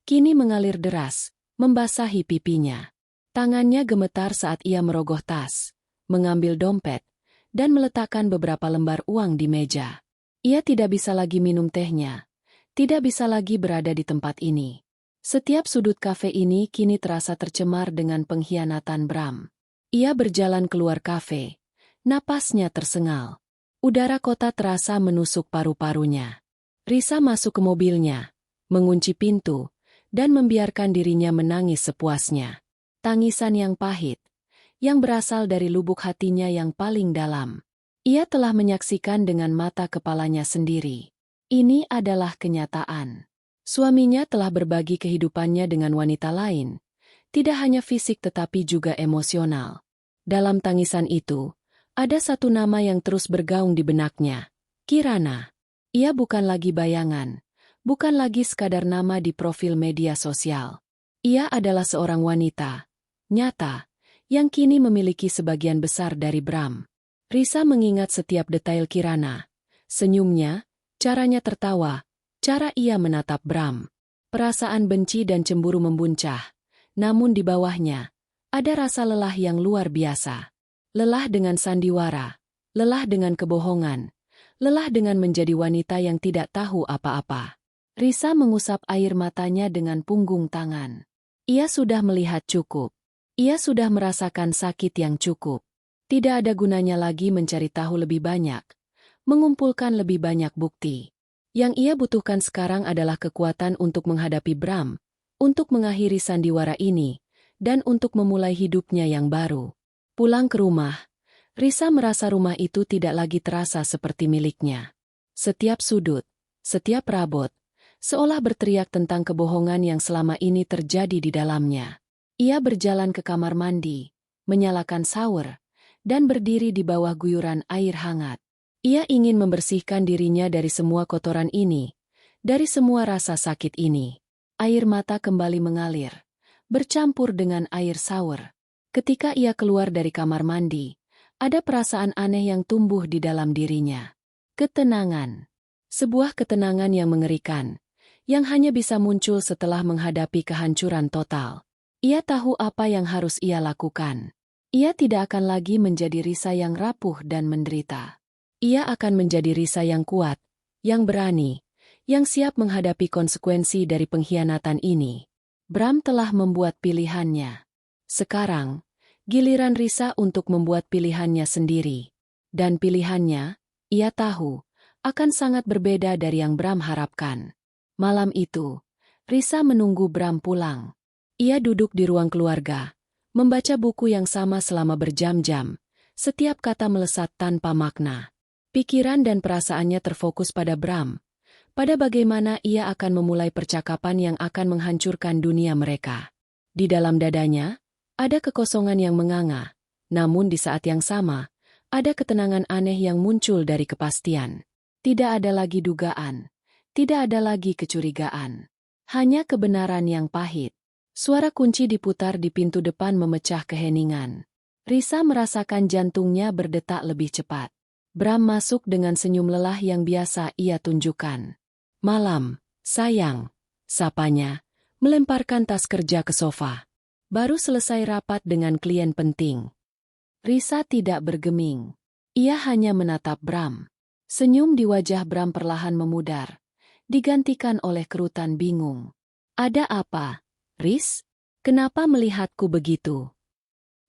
kini mengalir deras, membasahi pipinya. Tangannya gemetar saat ia merogoh tas, mengambil dompet, dan meletakkan beberapa lembar uang di meja. Ia tidak bisa lagi minum tehnya, tidak bisa lagi berada di tempat ini. Setiap sudut kafe ini kini terasa tercemar dengan pengkhianatan Bram. Ia berjalan keluar kafe, napasnya tersengal. Udara kota terasa menusuk paru-parunya. Risa masuk ke mobilnya, mengunci pintu, dan membiarkan dirinya menangis sepuasnya. Tangisan yang pahit, yang berasal dari lubuk hatinya yang paling dalam. Ia telah menyaksikan dengan mata kepalanya sendiri. Ini adalah kenyataan. Suaminya telah berbagi kehidupannya dengan wanita lain, tidak hanya fisik tetapi juga emosional. Dalam tangisan itu, ada satu nama yang terus bergaung di benaknya, Kirana. Ia bukan lagi bayangan, bukan lagi sekadar nama di profil media sosial. Ia adalah seorang wanita, nyata, yang kini memiliki sebagian besar dari Bram. Risa mengingat setiap detail Kirana, senyumnya, caranya tertawa, cara ia menatap Bram. Perasaan benci dan cemburu membuncah, namun di bawahnya, ada rasa lelah yang luar biasa. Lelah dengan sandiwara, lelah dengan kebohongan, lelah dengan menjadi wanita yang tidak tahu apa-apa. Risa mengusap air matanya dengan punggung tangan. Ia sudah melihat cukup. Ia sudah merasakan sakit yang cukup. Tidak ada gunanya lagi mencari tahu lebih banyak, mengumpulkan lebih banyak bukti. Yang ia butuhkan sekarang adalah kekuatan untuk menghadapi Bram, untuk mengakhiri sandiwara ini, dan untuk memulai hidupnya yang baru. Pulang ke rumah, Risa merasa rumah itu tidak lagi terasa seperti miliknya. Setiap sudut, setiap rabot, seolah berteriak tentang kebohongan yang selama ini terjadi di dalamnya. Ia berjalan ke kamar mandi, menyalakan shower, dan berdiri di bawah guyuran air hangat. Ia ingin membersihkan dirinya dari semua kotoran ini, dari semua rasa sakit ini. Air mata kembali mengalir, bercampur dengan air shower. Ketika ia keluar dari kamar mandi, Ada perasaan aneh yang tumbuh di dalam dirinya. Ketenangan. Sebuah ketenangan yang mengerikan, yang hanya bisa muncul setelah menghadapi kehancuran total. Ia tahu apa yang harus ia lakukan. Ia tidak akan lagi menjadi Risa yang rapuh dan menderita. Ia akan menjadi Risa yang kuat, yang berani, yang siap menghadapi konsekuensi dari pengkhianatan ini. Bram telah membuat pilihannya. Sekarang, giliran Risa untuk membuat pilihannya sendiri. Dan pilihannya, ia tahu, akan sangat berbeda dari yang Bram harapkan. Malam itu, Risa menunggu Bram pulang. Ia duduk di ruang keluarga, membaca buku yang sama selama berjam-jam, setiap kata melesat tanpa makna. Pikiran dan perasaannya terfokus pada Bram, pada bagaimana ia akan memulai percakapan yang akan menghancurkan dunia mereka. Di dalam dadanya, ada kekosongan yang menganga, namun di saat yang sama, ada ketenangan aneh yang muncul dari kepastian. Tidak ada lagi dugaan, tidak ada lagi kecurigaan. Hanya kebenaran yang pahit. Suara kunci diputar di pintu depan memecah keheningan. Risa merasakan jantungnya berdetak lebih cepat. Bram masuk dengan senyum lelah yang biasa ia tunjukkan. "Malam, sayang," sapanya, melemparkan tas kerja ke sofa. Baru selesai rapat dengan klien penting. Risa tidak bergeming. Ia hanya menatap Bram. Senyum di wajah Bram perlahan memudar, digantikan oleh kerutan bingung. "Ada apa, Ris? Kenapa melihatku begitu?"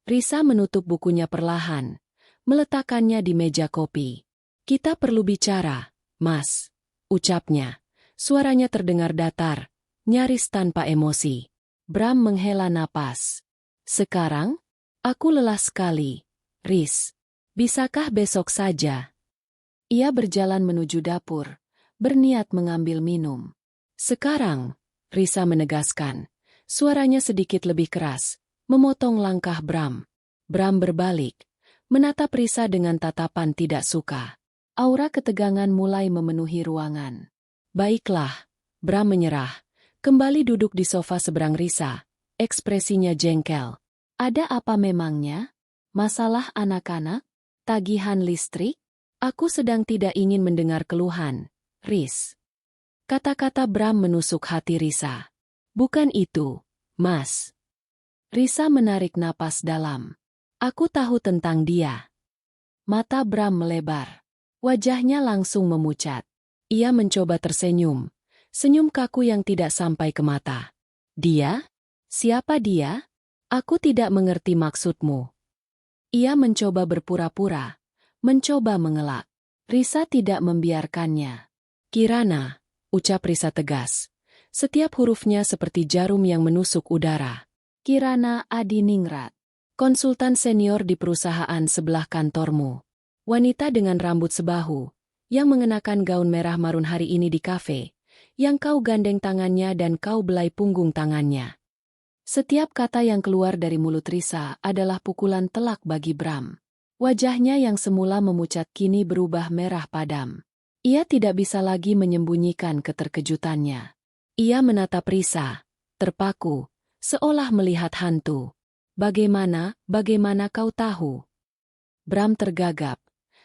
Risa menutup bukunya perlahan, meletakkannya di meja kopi. "Kita perlu bicara, Mas," ucapnya. Suaranya terdengar datar, nyaris tanpa emosi. Bram menghela napas. "Sekarang? Aku lelah sekali, Ris. Bisakah besok saja?" Ia berjalan menuju dapur, berniat mengambil minum. "Sekarang," Risa menegaskan. Suaranya sedikit lebih keras, memotong langkah Bram. Bram berbalik, menatap Risa dengan tatapan tidak suka. Aura ketegangan mulai memenuhi ruangan. "Baiklah," Bram menyerah. Kembali duduk di sofa seberang Risa, ekspresinya jengkel. "Ada apa memangnya? Masalah anak-anak? Tagihan listrik? Aku sedang tidak ingin mendengar keluhan, Ris." Kata-kata Bram menusuk hati Risa. "Bukan itu, Mas." Risa menarik napas dalam. "Aku tahu tentang dia." Mata Bram melebar. Wajahnya langsung memucat. Ia mencoba tersenyum. Senyum kaku yang tidak sampai ke mata. "Dia? Siapa dia? Aku tidak mengerti maksudmu." Ia mencoba berpura-pura, mencoba mengelak. Risa tidak membiarkannya. "Kirana," ucap Risa tegas. Setiap hurufnya seperti jarum yang menusuk udara. "Kirana Adiningrat, konsultan senior di perusahaan sebelah kantormu. Wanita dengan rambut sebahu, yang mengenakan gaun merah marun hari ini di kafe, yang kau gandeng tangannya dan kau belai punggung tangannya." Setiap kata yang keluar dari mulut Risa adalah pukulan telak bagi Bram. Wajahnya yang semula memucat kini berubah merah padam. Ia tidak bisa lagi menyembunyikan keterkejutannya. Ia menatap Risa, terpaku, seolah melihat hantu. Bagaimana kau tahu?" Bram tergagap.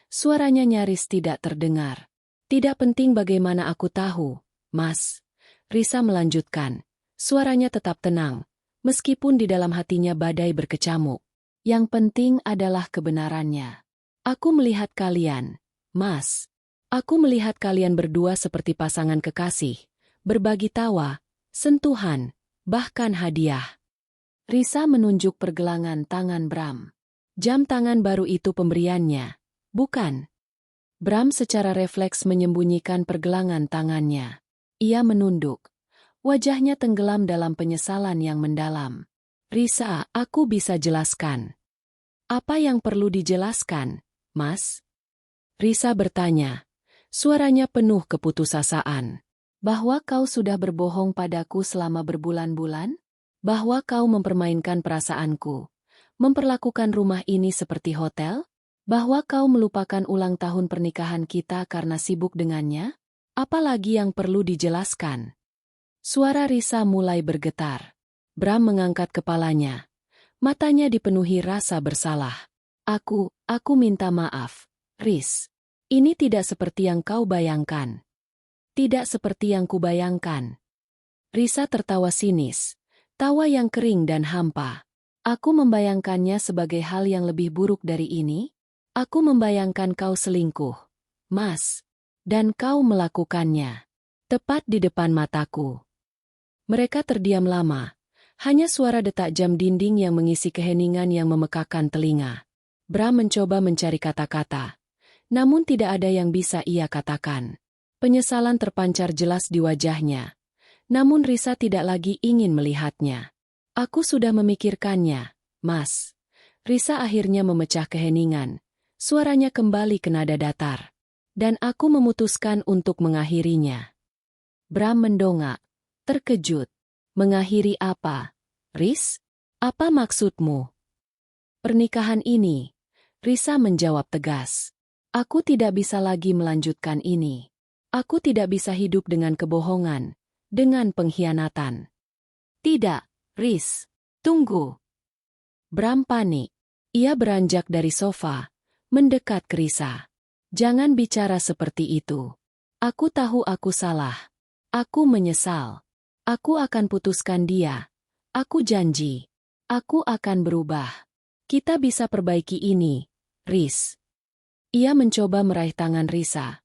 Suaranya nyaris tidak terdengar. "Tidak penting bagaimana aku tahu, Mas." Risa melanjutkan. Suaranya tetap tenang, meskipun di dalam hatinya badai berkecamuk. "Yang penting adalah kebenarannya. Aku melihat kalian, Mas. Aku melihat kalian berdua seperti pasangan kekasih, berbagi tawa, sentuhan, bahkan hadiah." Risa menunjuk pergelangan tangan Bram. Jam tangan baru itu pemberiannya, bukan? Bram secara refleks menyembunyikan pergelangan tangannya. Ia menunduk. Wajahnya tenggelam dalam penyesalan yang mendalam. "Risa, aku bisa jelaskan." "Apa yang perlu dijelaskan, Mas?" Risa bertanya. Suaranya penuh keputusasaan. "Bahwa kau sudah berbohong padaku selama berbulan-bulan? Bahwa kau mempermainkan perasaanku, memperlakukan rumah ini seperti hotel? Bahwa kau melupakan ulang tahun pernikahan kita karena sibuk dengannya? Apalagi yang perlu dijelaskan?" Suara Risa mulai bergetar. Bram mengangkat kepalanya. Matanya dipenuhi rasa bersalah. Aku minta maaf, Riz. Ini tidak seperti yang kau bayangkan. Tidak seperti yang kubayangkan. Risa tertawa sinis. Tawa yang kering dan hampa. Aku membayangkannya sebagai hal yang lebih buruk dari ini. Aku membayangkan kau selingkuh, Mas. Dan kau melakukannya. Tepat di depan mataku. Mereka terdiam lama. Hanya suara detak jam dinding yang mengisi keheningan yang memekakan telinga. Bram mencoba mencari kata-kata. Namun tidak ada yang bisa ia katakan. Penyesalan terpancar jelas di wajahnya. Namun Risa tidak lagi ingin melihatnya. Aku sudah memikirkannya, Mas. Risa akhirnya memecah keheningan. Suaranya kembali ke nada datar. Dan aku memutuskan untuk mengakhirinya. Bram mendongak, terkejut. Mengakhiri apa? Riz? Apa maksudmu? Pernikahan ini. Risa menjawab tegas. Aku tidak bisa lagi melanjutkan ini. Aku tidak bisa hidup dengan kebohongan, dengan pengkhianatan. Tidak, Riz. Tunggu. Bram panik. Ia beranjak dari sofa, mendekat ke Risa. Jangan bicara seperti itu. Aku tahu aku salah. Aku menyesal. Aku akan putuskan dia. Aku janji. Aku akan berubah. Kita bisa perbaiki ini, Riz. Ia mencoba meraih tangan Risa.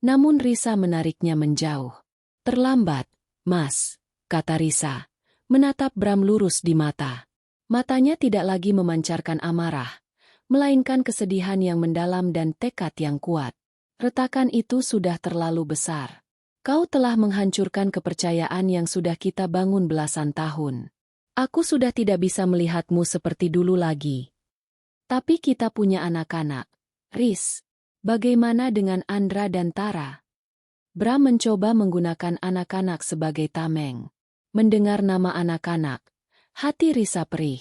Namun Risa menariknya menjauh. Terlambat, Mas, kata Risa. Menatap Bram lurus di mata. Matanya tidak lagi memancarkan amarah, melainkan kesedihan yang mendalam dan tekad yang kuat. Retakan itu sudah terlalu besar. Kau telah menghancurkan kepercayaan yang sudah kita bangun belasan tahun. Aku sudah tidak bisa melihatmu seperti dulu lagi. Tapi kita punya anak-anak. Riz, bagaimana dengan Andra dan Tara? Bram mencoba menggunakan anak-anak sebagai tameng. Mendengar nama anak-anak, hati Risa perih.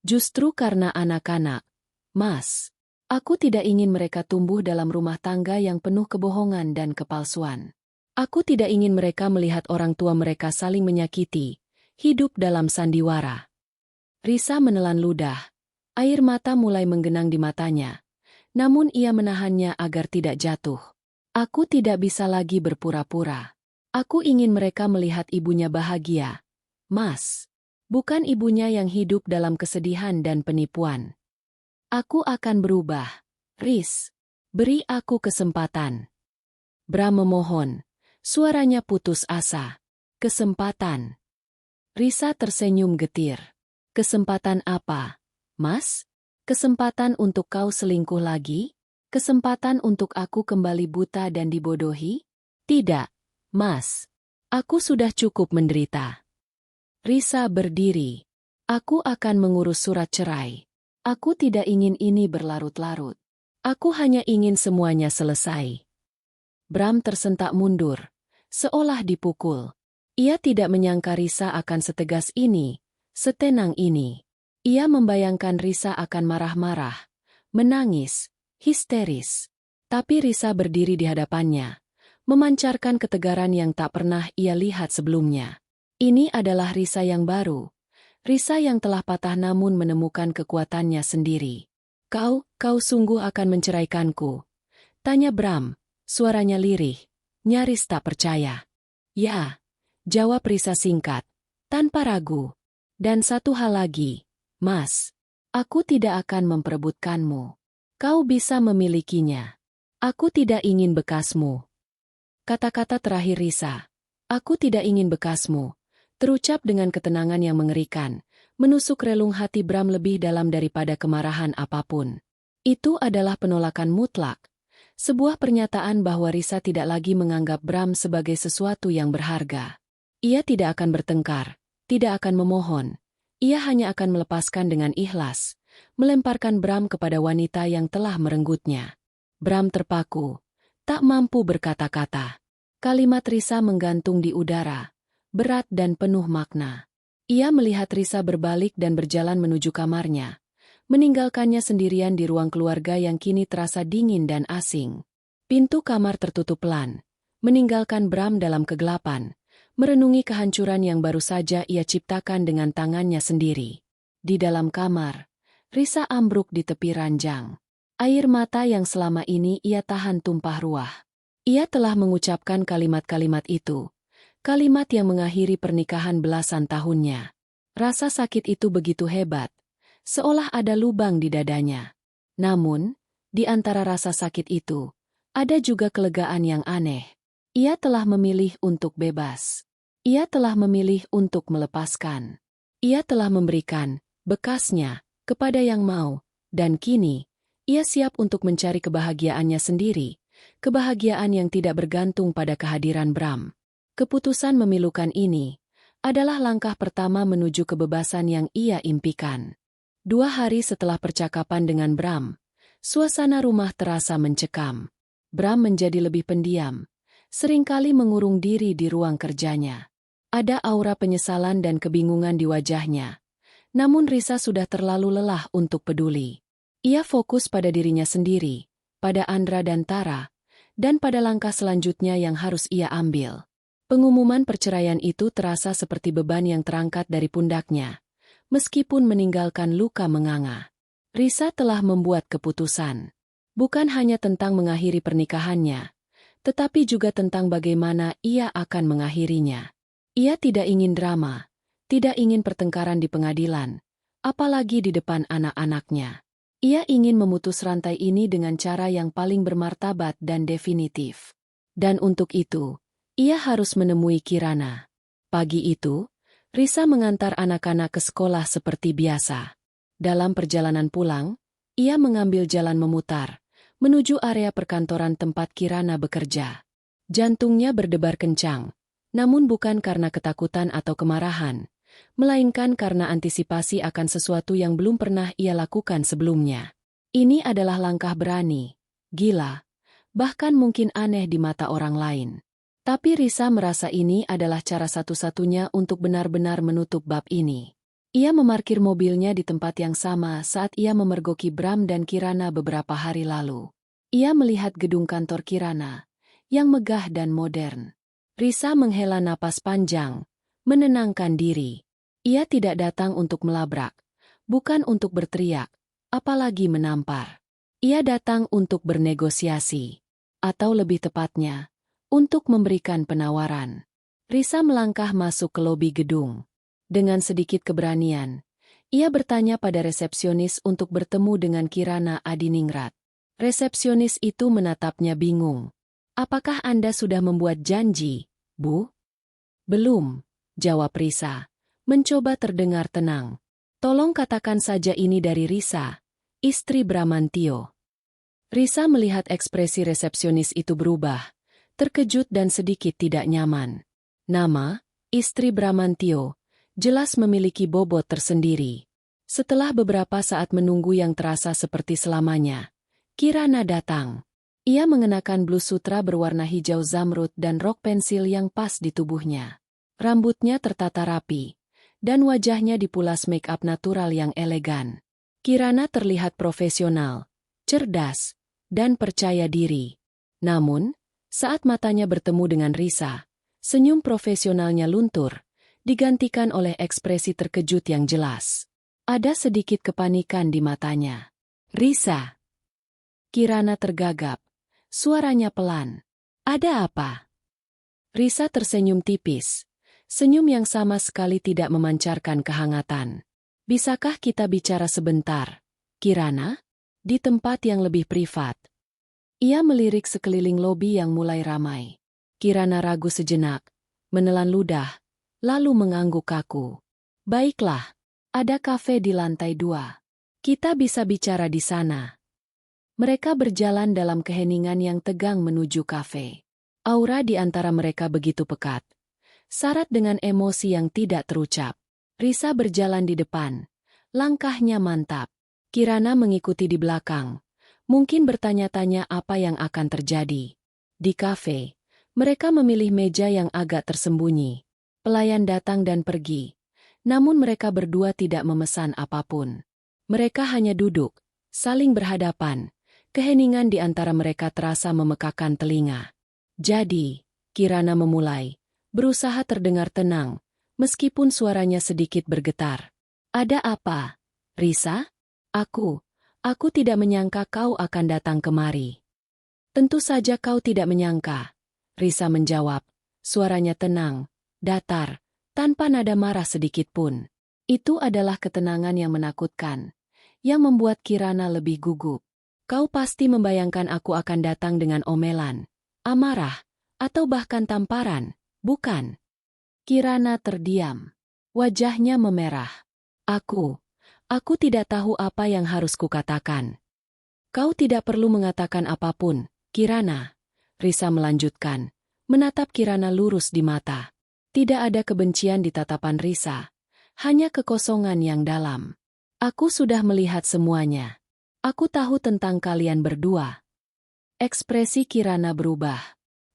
Justru karena anak-anak, Mas, aku tidak ingin mereka tumbuh dalam rumah tangga yang penuh kebohongan dan kepalsuan. Aku tidak ingin mereka melihat orang tua mereka saling menyakiti, hidup dalam sandiwara. Risa menelan ludah. Air mata mulai menggenang di matanya. Namun ia menahannya agar tidak jatuh. Aku tidak bisa lagi berpura-pura. Aku ingin mereka melihat ibunya bahagia. Mas, bukan ibunya yang hidup dalam kesedihan dan penipuan. Aku akan berubah. Riz, beri aku kesempatan. Bram memohon. Suaranya putus asa. Kesempatan. Risa tersenyum getir. Kesempatan apa, Mas? Kesempatan untuk kau selingkuh lagi? Kesempatan untuk aku kembali buta dan dibodohi? Tidak, Mas. Aku sudah cukup menderita. Risa berdiri. Aku akan mengurus surat cerai. Aku tidak ingin ini berlarut-larut. Aku hanya ingin semuanya selesai. Bram tersentak mundur, seolah dipukul. Ia tidak menyangka Risa akan setegas ini, setenang ini. Ia membayangkan Risa akan marah-marah, menangis, histeris. Tapi Risa berdiri di hadapannya, memancarkan ketegaran yang tak pernah ia lihat sebelumnya. Ini adalah Risa yang baru. Risa yang telah patah namun menemukan kekuatannya sendiri. Kau sungguh akan menceraikanku? Tanya Bram, suaranya lirih, nyaris tak percaya. Ya. Jawab Risa singkat, tanpa ragu. Dan satu hal lagi, Mas. Aku tidak akan memperebutkanmu. Kau bisa memilikinya. Aku tidak ingin bekasmu. Kata-kata terakhir Risa, aku tidak ingin bekasmu, terucap dengan ketenangan yang mengerikan, menusuk relung hati Bram lebih dalam daripada kemarahan apapun. Itu adalah penolakan mutlak. Sebuah pernyataan bahwa Risa tidak lagi menganggap Bram sebagai sesuatu yang berharga. Ia tidak akan bertengkar, tidak akan memohon. Ia hanya akan melepaskan dengan ikhlas, melemparkan Bram kepada wanita yang telah merenggutnya. Bram terpaku, tak mampu berkata-kata. Kalimat Risa menggantung di udara, berat dan penuh makna. Ia melihat Risa berbalik dan berjalan menuju kamarnya, meninggalkannya sendirian di ruang keluarga yang kini terasa dingin dan asing. Pintu kamar tertutup pelan, meninggalkan Bram dalam kegelapan, merenungi kehancuran yang baru saja ia ciptakan dengan tangannya sendiri. Di dalam kamar, Risa ambruk di tepi ranjang. Air mata yang selama ini ia tahan tumpah ruah. Ia telah mengucapkan kalimat-kalimat itu. Kalimat yang mengakhiri pernikahan belasan tahunnya. Rasa sakit itu begitu hebat, seolah ada lubang di dadanya. Namun, di antara rasa sakit itu, ada juga kelegaan yang aneh. Ia telah memilih untuk bebas. Ia telah memilih untuk melepaskan. Ia telah memberikan bekasnya kepada yang mau, dan kini, ia siap untuk mencari kebahagiaannya sendiri, kebahagiaan yang tidak bergantung pada kehadiran Bram. Keputusan memilukan ini adalah langkah pertama menuju kebebasan yang ia impikan. 2 hari setelah percakapan dengan Bram, suasana rumah terasa mencekam. Bram menjadi lebih pendiam, seringkali mengurung diri di ruang kerjanya. Ada aura penyesalan dan kebingungan di wajahnya. Namun Risa sudah terlalu lelah untuk peduli. Ia fokus pada dirinya sendiri, pada Andra dan Tara, dan pada langkah selanjutnya yang harus ia ambil. Pengumuman perceraian itu terasa seperti beban yang terangkat dari pundaknya, meskipun meninggalkan luka menganga. Risa telah membuat keputusan. Bukan hanya tentang mengakhiri pernikahannya, tetapi juga tentang bagaimana ia akan mengakhirinya. Ia tidak ingin drama, tidak ingin pertengkaran di pengadilan, apalagi di depan anak-anaknya. Ia ingin memutus rantai ini dengan cara yang paling bermartabat dan definitif. Dan untuk itu, ia harus menemui Kirana. Pagi itu, Risa mengantar anak-anak ke sekolah seperti biasa. Dalam perjalanan pulang, ia mengambil jalan memutar, menuju area perkantoran tempat Kirana bekerja. Jantungnya berdebar kencang, namun bukan karena ketakutan atau kemarahan, melainkan karena antisipasi akan sesuatu yang belum pernah ia lakukan sebelumnya. Ini adalah langkah berani, gila, bahkan mungkin aneh di mata orang lain. Tapi Risa merasa ini adalah cara satu-satunya untuk benar-benar menutup bab ini. Ia memarkir mobilnya di tempat yang sama saat ia memergoki Bram dan Kirana beberapa hari lalu. Ia melihat gedung kantor Kirana, yang megah dan modern. Risa menghela napas panjang, menenangkan diri. Ia tidak datang untuk melabrak, bukan untuk berteriak, apalagi menampar. Ia datang untuk bernegosiasi, atau lebih tepatnya, untuk memberikan penawaran. Risa melangkah masuk ke lobi gedung. Dengan sedikit keberanian, ia bertanya pada resepsionis untuk bertemu dengan Kirana Adiningrat. Resepsionis itu menatapnya bingung. "Apakah Anda sudah membuat janji, Bu?" "Belum," jawab Risa, mencoba terdengar tenang. "Tolong katakan saja ini dari Risa, istri Bramantio." Risa melihat ekspresi resepsionis itu berubah, terkejut dan sedikit tidak nyaman. Nama, istri Bramantio, jelas memiliki bobot tersendiri. Setelah beberapa saat menunggu yang terasa seperti selamanya, Kirana datang. Ia mengenakan blus sutra berwarna hijau zamrud dan rok pensil yang pas di tubuhnya. Rambutnya tertata rapi, dan wajahnya dipulas make-up natural yang elegan. Kirana terlihat profesional, cerdas, dan percaya diri. Namun, saat matanya bertemu dengan Risa, senyum profesionalnya luntur, digantikan oleh ekspresi terkejut yang jelas. Ada sedikit kepanikan di matanya. "Risa." Kirana tergagap. Suaranya pelan. "Ada apa?" Risa tersenyum tipis. Senyum yang sama sekali tidak memancarkan kehangatan. "Bisakah kita bicara sebentar, Kirana? Di tempat yang lebih privat." Ia melirik sekeliling lobi yang mulai ramai. Kirana ragu sejenak, menelan ludah, lalu mengangguk kaku. "Baiklah, ada kafe di lantai 2. Kita bisa bicara di sana." Mereka berjalan dalam keheningan yang tegang menuju kafe. Aura di antara mereka begitu pekat, syarat dengan emosi yang tidak terucap. Risa berjalan di depan, langkahnya mantap. Kirana mengikuti di belakang, mungkin bertanya-tanya apa yang akan terjadi. Di kafe, mereka memilih meja yang agak tersembunyi. Pelayan datang dan pergi, namun mereka berdua tidak memesan apapun. Mereka hanya duduk, saling berhadapan. Keheningan di antara mereka terasa memekakan telinga. "Jadi," Kirana memulai, berusaha terdengar tenang, meskipun suaranya sedikit bergetar. "Ada apa, Risa? Aku tidak menyangka kau akan datang kemari. Tentu saja kau tidak menyangka, Risa menjawab, suaranya tenang, datar, tanpa nada marah sedikit pun. Itu adalah ketenangan yang menakutkan, yang membuat Kirana lebih gugup. Kau pasti membayangkan aku akan datang dengan omelan, amarah, atau bahkan tamparan, bukan? Kirana terdiam. Wajahnya memerah. Aku tidak tahu apa yang harus kukatakan. Kau tidak perlu mengatakan apapun, Kirana. Risa melanjutkan, menatap Kirana lurus di mata. Tidak ada kebencian di tatapan Risa, hanya kekosongan yang dalam. Aku sudah melihat semuanya. Aku tahu tentang kalian berdua. Ekspresi Kirana berubah.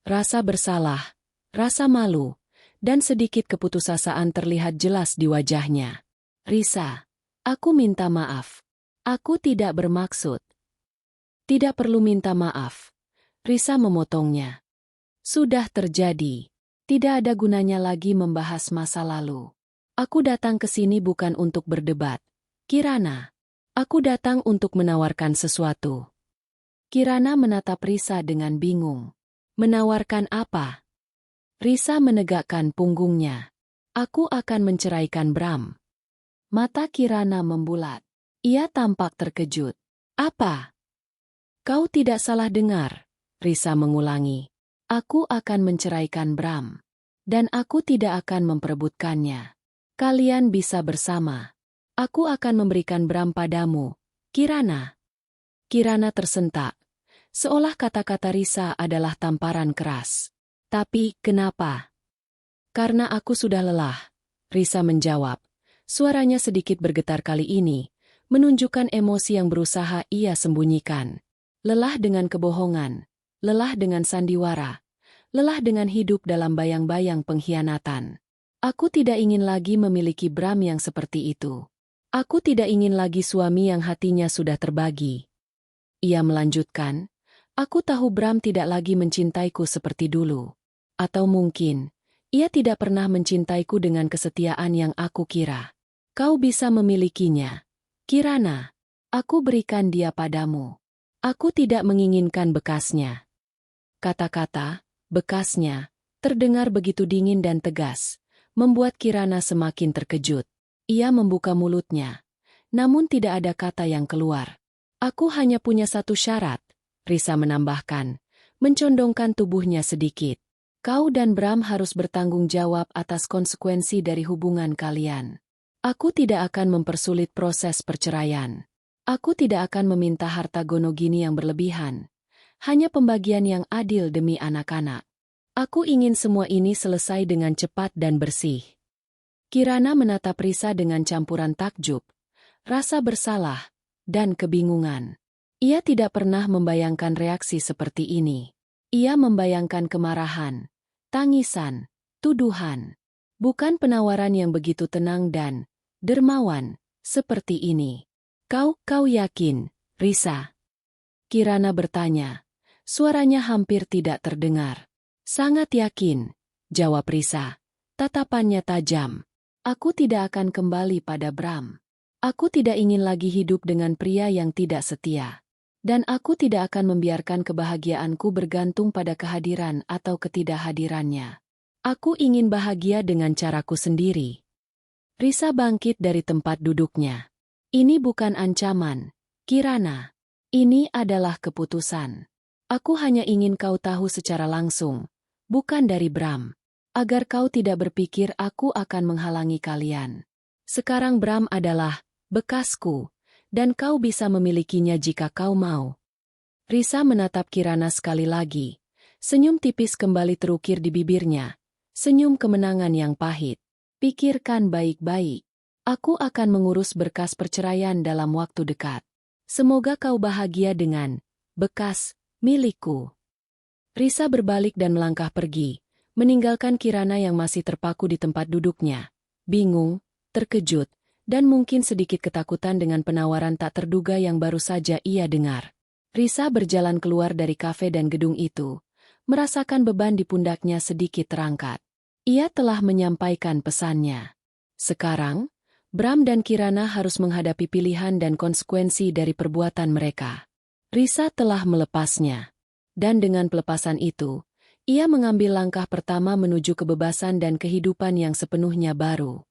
Rasa bersalah, rasa malu, dan sedikit keputusasaan terlihat jelas di wajahnya. Risa, aku minta maaf. Aku tidak bermaksud. Tidak perlu minta maaf. Risa memotongnya. Sudah terjadi. Tidak ada gunanya lagi membahas masa lalu. Aku datang ke sini bukan untuk berdebat. Kirana, aku datang untuk menawarkan sesuatu. Kirana menatap Risa dengan bingung. Menawarkan apa? Risa menegakkan punggungnya. Aku akan menceraikan Bram. Mata Kirana membulat. Ia tampak terkejut. Apa? Kau tidak salah dengar, Risa mengulangi. Aku akan menceraikan Bram. Dan aku tidak akan memperebutkannya. Kalian bisa bersama. Aku akan memberikan Bram padamu, Kirana. Kirana tersentak. Seolah kata-kata Risa adalah tamparan keras. Tapi, kenapa? Karena aku sudah lelah, Risa menjawab. Suaranya sedikit bergetar kali ini, menunjukkan emosi yang berusaha ia sembunyikan. Lelah dengan kebohongan, lelah dengan sandiwara, lelah dengan hidup dalam bayang-bayang pengkhianatan. Aku tidak ingin lagi memiliki Bram yang seperti itu. Aku tidak ingin lagi suami yang hatinya sudah terbagi. Ia melanjutkan, aku tahu Bram tidak lagi mencintaiku seperti dulu. Atau mungkin, ia tidak pernah mencintaiku dengan kesetiaan yang aku kira. Kau bisa memilikinya. Kirana, aku berikan dia padamu. Aku tidak menginginkan bekasnya. Kata-kata, bekasnya, terdengar begitu dingin dan tegas, membuat Kirana semakin terkejut. Ia membuka mulutnya, namun tidak ada kata yang keluar. Aku hanya punya satu syarat, Risa menambahkan, mencondongkan tubuhnya sedikit. Kau dan Bram harus bertanggung jawab atas konsekuensi dari hubungan kalian. Aku tidak akan mempersulit proses perceraian. Aku tidak akan meminta harta gonogini yang berlebihan. Hanya pembagian yang adil demi anak-anak. Aku ingin semua ini selesai dengan cepat dan bersih. Kirana menatap Risa dengan campuran takjub, rasa bersalah, dan kebingungan. Ia tidak pernah membayangkan reaksi seperti ini. Ia membayangkan kemarahan, tangisan, tuduhan. Bukan penawaran yang begitu tenang dan dermawan seperti ini. Kau yakin, Risa? Kirana bertanya. Suaranya hampir tidak terdengar. Sangat yakin, jawab Risa. Tatapannya tajam. Aku tidak akan kembali pada Bram. Aku tidak ingin lagi hidup dengan pria yang tidak setia. Dan aku tidak akan membiarkan kebahagiaanku bergantung pada kehadiran atau ketidakhadirannya. Aku ingin bahagia dengan caraku sendiri. Risa bangkit dari tempat duduknya. Ini bukan ancaman, Kirana. Ini adalah keputusan. Aku hanya ingin kau tahu secara langsung, bukan dari Bram. Agar kau tidak berpikir aku akan menghalangi kalian. Sekarang Bram adalah bekasku. Dan kau bisa memilikinya jika kau mau. Risa menatap Kirana sekali lagi. Senyum tipis kembali terukir di bibirnya. Senyum kemenangan yang pahit. Pikirkan baik-baik. Aku akan mengurus berkas perceraian dalam waktu dekat. Semoga kau bahagia dengan bekas milikku. Risa berbalik dan melangkah pergi, meninggalkan Kirana yang masih terpaku di tempat duduknya. Bingung, terkejut, dan mungkin sedikit ketakutan dengan penawaran tak terduga yang baru saja ia dengar. Risa berjalan keluar dari kafe dan gedung itu, merasakan beban di pundaknya sedikit terangkat. Ia telah menyampaikan pesannya. Sekarang, Bram dan Kirana harus menghadapi pilihan dan konsekuensi dari perbuatan mereka. Risa telah melepasnya. Dan dengan pelepasan itu, ia mengambil langkah pertama menuju kebebasan dan kehidupan yang sepenuhnya baru.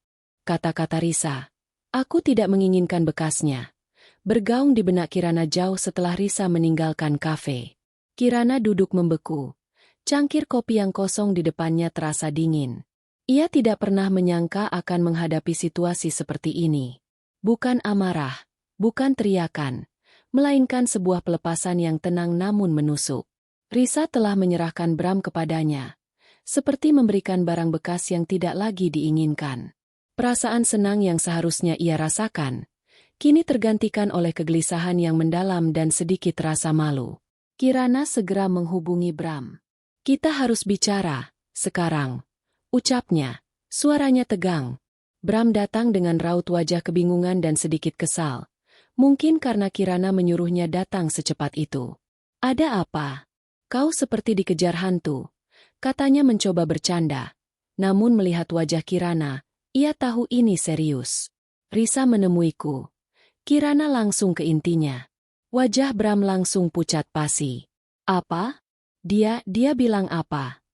Kata-kata Risa, "Aku tidak menginginkan bekasnya," bergaung di benak Kirana jauh setelah Risa meninggalkan kafe. Kirana duduk membeku. Cangkir kopi yang kosong di depannya terasa dingin. Ia tidak pernah menyangka akan menghadapi situasi seperti ini. Bukan amarah, bukan teriakan, melainkan sebuah pelepasan yang tenang namun menusuk. Risa telah menyerahkan Bram kepadanya, seperti memberikan barang bekas yang tidak lagi diinginkan. Perasaan senang yang seharusnya ia rasakan, kini tergantikan oleh kegelisahan yang mendalam dan sedikit rasa malu. Kirana segera menghubungi Bram. "Kita harus bicara, sekarang," ucapnya. Suaranya tegang. Bram datang dengan raut wajah kebingungan dan sedikit kesal. Mungkin karena Kirana menyuruhnya datang secepat itu. "Ada apa? Kau seperti dikejar hantu," katanya mencoba bercanda. Namun melihat wajah Kirana, ia tahu ini serius. "Risa menemuiku." Kirana langsung ke intinya. Wajah Bram langsung pucat pasi. "Apa? Dia bilang apa?"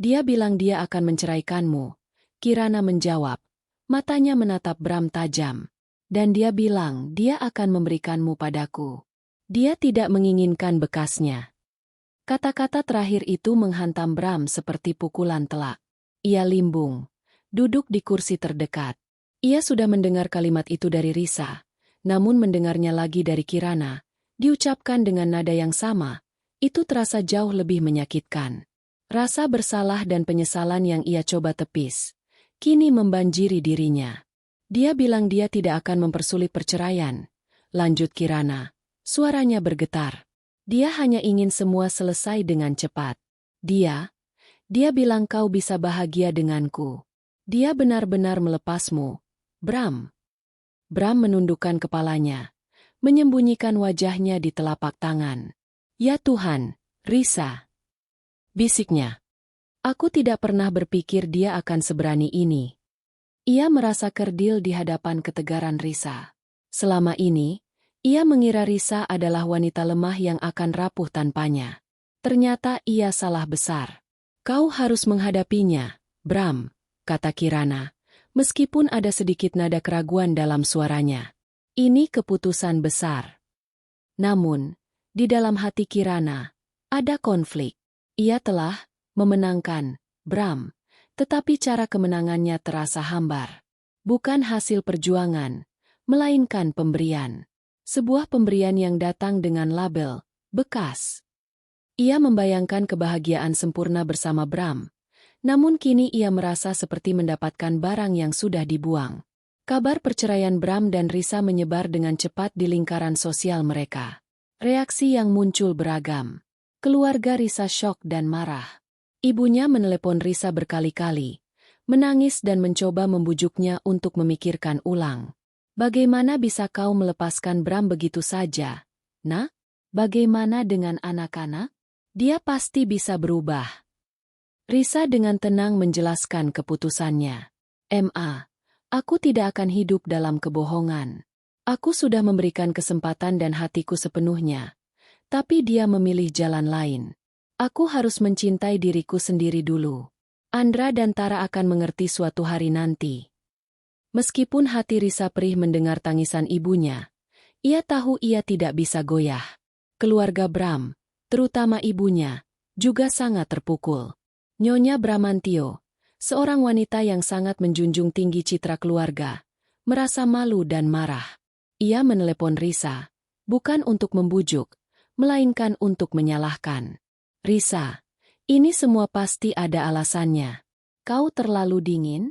"Dia bilang dia akan menceraikanmu," Kirana menjawab. Matanya menatap Bram tajam. "Dan dia bilang dia akan memberikanmu padaku. Dia tidak menginginkan bekasnya." Kata-kata terakhir itu menghantam Bram seperti pukulan telak. Ia limbung, duduk di kursi terdekat. Ia sudah mendengar kalimat itu dari Risa, namun mendengarnya lagi dari Kirana, diucapkan dengan nada yang sama, itu terasa jauh lebih menyakitkan. Rasa bersalah dan penyesalan yang ia coba tepis, kini membanjiri dirinya. "Dia bilang dia tidak akan mempersulit perceraian," lanjut Kirana. Suaranya bergetar. "Dia hanya ingin semua selesai dengan cepat. Dia bilang kau bisa bahagia denganku. Dia benar-benar melepasmu, Bram." Bram menundukkan kepalanya, menyembunyikan wajahnya di telapak tangan. "Ya Tuhan, Risa," bisiknya. "Aku tidak pernah berpikir dia akan seberani ini." Ia merasa kerdil di hadapan ketegaran Risa. Selama ini, ia mengira Risa adalah wanita lemah yang akan rapuh tanpanya. Ternyata ia salah besar. "Kau harus menghadapinya, Bram," kata Kirana, meskipun ada sedikit nada keraguan dalam suaranya. Ini keputusan besar. Namun, di dalam hati Kirana, ada konflik. Ia telah memenangkan Bram, tetapi cara kemenangannya terasa hambar. Bukan hasil perjuangan, melainkan pemberian. Sebuah pemberian yang datang dengan label bekas. Ia membayangkan kebahagiaan sempurna bersama Bram, namun kini ia merasa seperti mendapatkan barang yang sudah dibuang. Kabar perceraian Bram dan Risa menyebar dengan cepat di lingkaran sosial mereka. Reaksi yang muncul beragam. Keluarga Risa syok dan marah. Ibunya menelepon Risa berkali-kali, menangis dan mencoba membujuknya untuk memikirkan ulang. "Bagaimana bisa kau melepaskan Bram begitu saja, Nak? Bagaimana dengan anak-anak? Dia pasti bisa berubah." Risa dengan tenang menjelaskan keputusannya. Aku tidak akan hidup dalam kebohongan. Aku sudah memberikan kesempatan dan hatiku sepenuhnya. Tapi dia memilih jalan lain. Aku harus mencintai diriku sendiri dulu. Andra dan Tara akan mengerti suatu hari nanti." Meskipun hati Risa perih mendengar tangisan ibunya, ia tahu ia tidak bisa goyah. Keluarga Bram, terutama ibunya, juga sangat terpukul. Nyonya Bramantio, seorang wanita yang sangat menjunjung tinggi citra keluarga, merasa malu dan marah. Ia menelepon Risa, bukan untuk membujuk, melainkan untuk menyalahkan. "Risa, ini semua pasti ada alasannya. Kau terlalu dingin?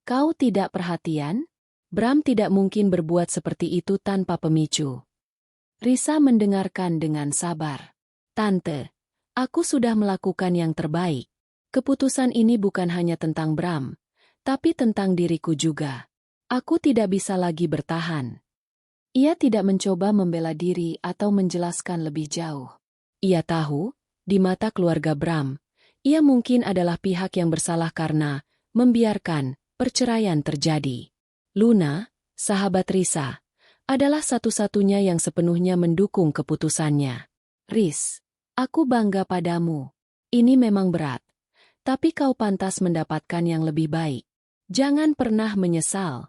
Kau tidak perhatian? Bram tidak mungkin berbuat seperti itu tanpa pemicu." Risa mendengarkan dengan sabar. "Tante, aku sudah melakukan yang terbaik. Keputusan ini bukan hanya tentang Bram, tapi tentang diriku juga. Aku tidak bisa lagi bertahan." Ia tidak mencoba membela diri atau menjelaskan lebih jauh. Ia tahu, di mata keluarga Bram, ia mungkin adalah pihak yang bersalah karena membiarkan perceraian terjadi. "Luna, sahabat Risa, adalah satu-satunya yang sepenuhnya mendukung keputusannya. Riz, aku bangga padamu. Ini memang berat, tapi kau pantas mendapatkan yang lebih baik. Jangan pernah menyesal.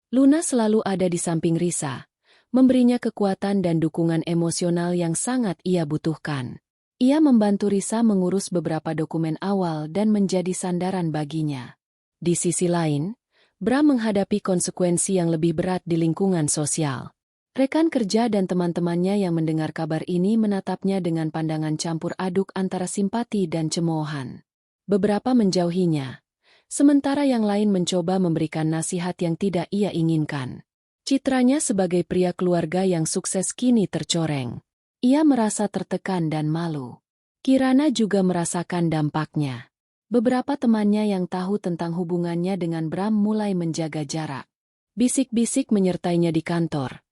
Luna selalu ada di samping Risa, memberinya kekuatan dan dukungan emosional yang sangat ia butuhkan. Ia membantu Risa mengurus beberapa dokumen awal dan menjadi sandaran baginya. Di sisi lain, Bram menghadapi konsekuensi yang lebih berat di lingkungan sosial. Rekan kerja dan teman-temannya yang mendengar kabar ini menatapnya dengan pandangan campur aduk antara simpati dan cemoohan. Beberapa menjauhinya, sementara yang lain mencoba memberikan nasihat yang tidak ia inginkan. Citranya sebagai pria keluarga yang sukses kini tercoreng. Ia merasa tertekan dan malu. Kirana juga merasakan dampaknya. Beberapa temannya yang tahu tentang hubungannya dengan Bram mulai menjaga jarak. Bisik-bisik menyertainya di kantor,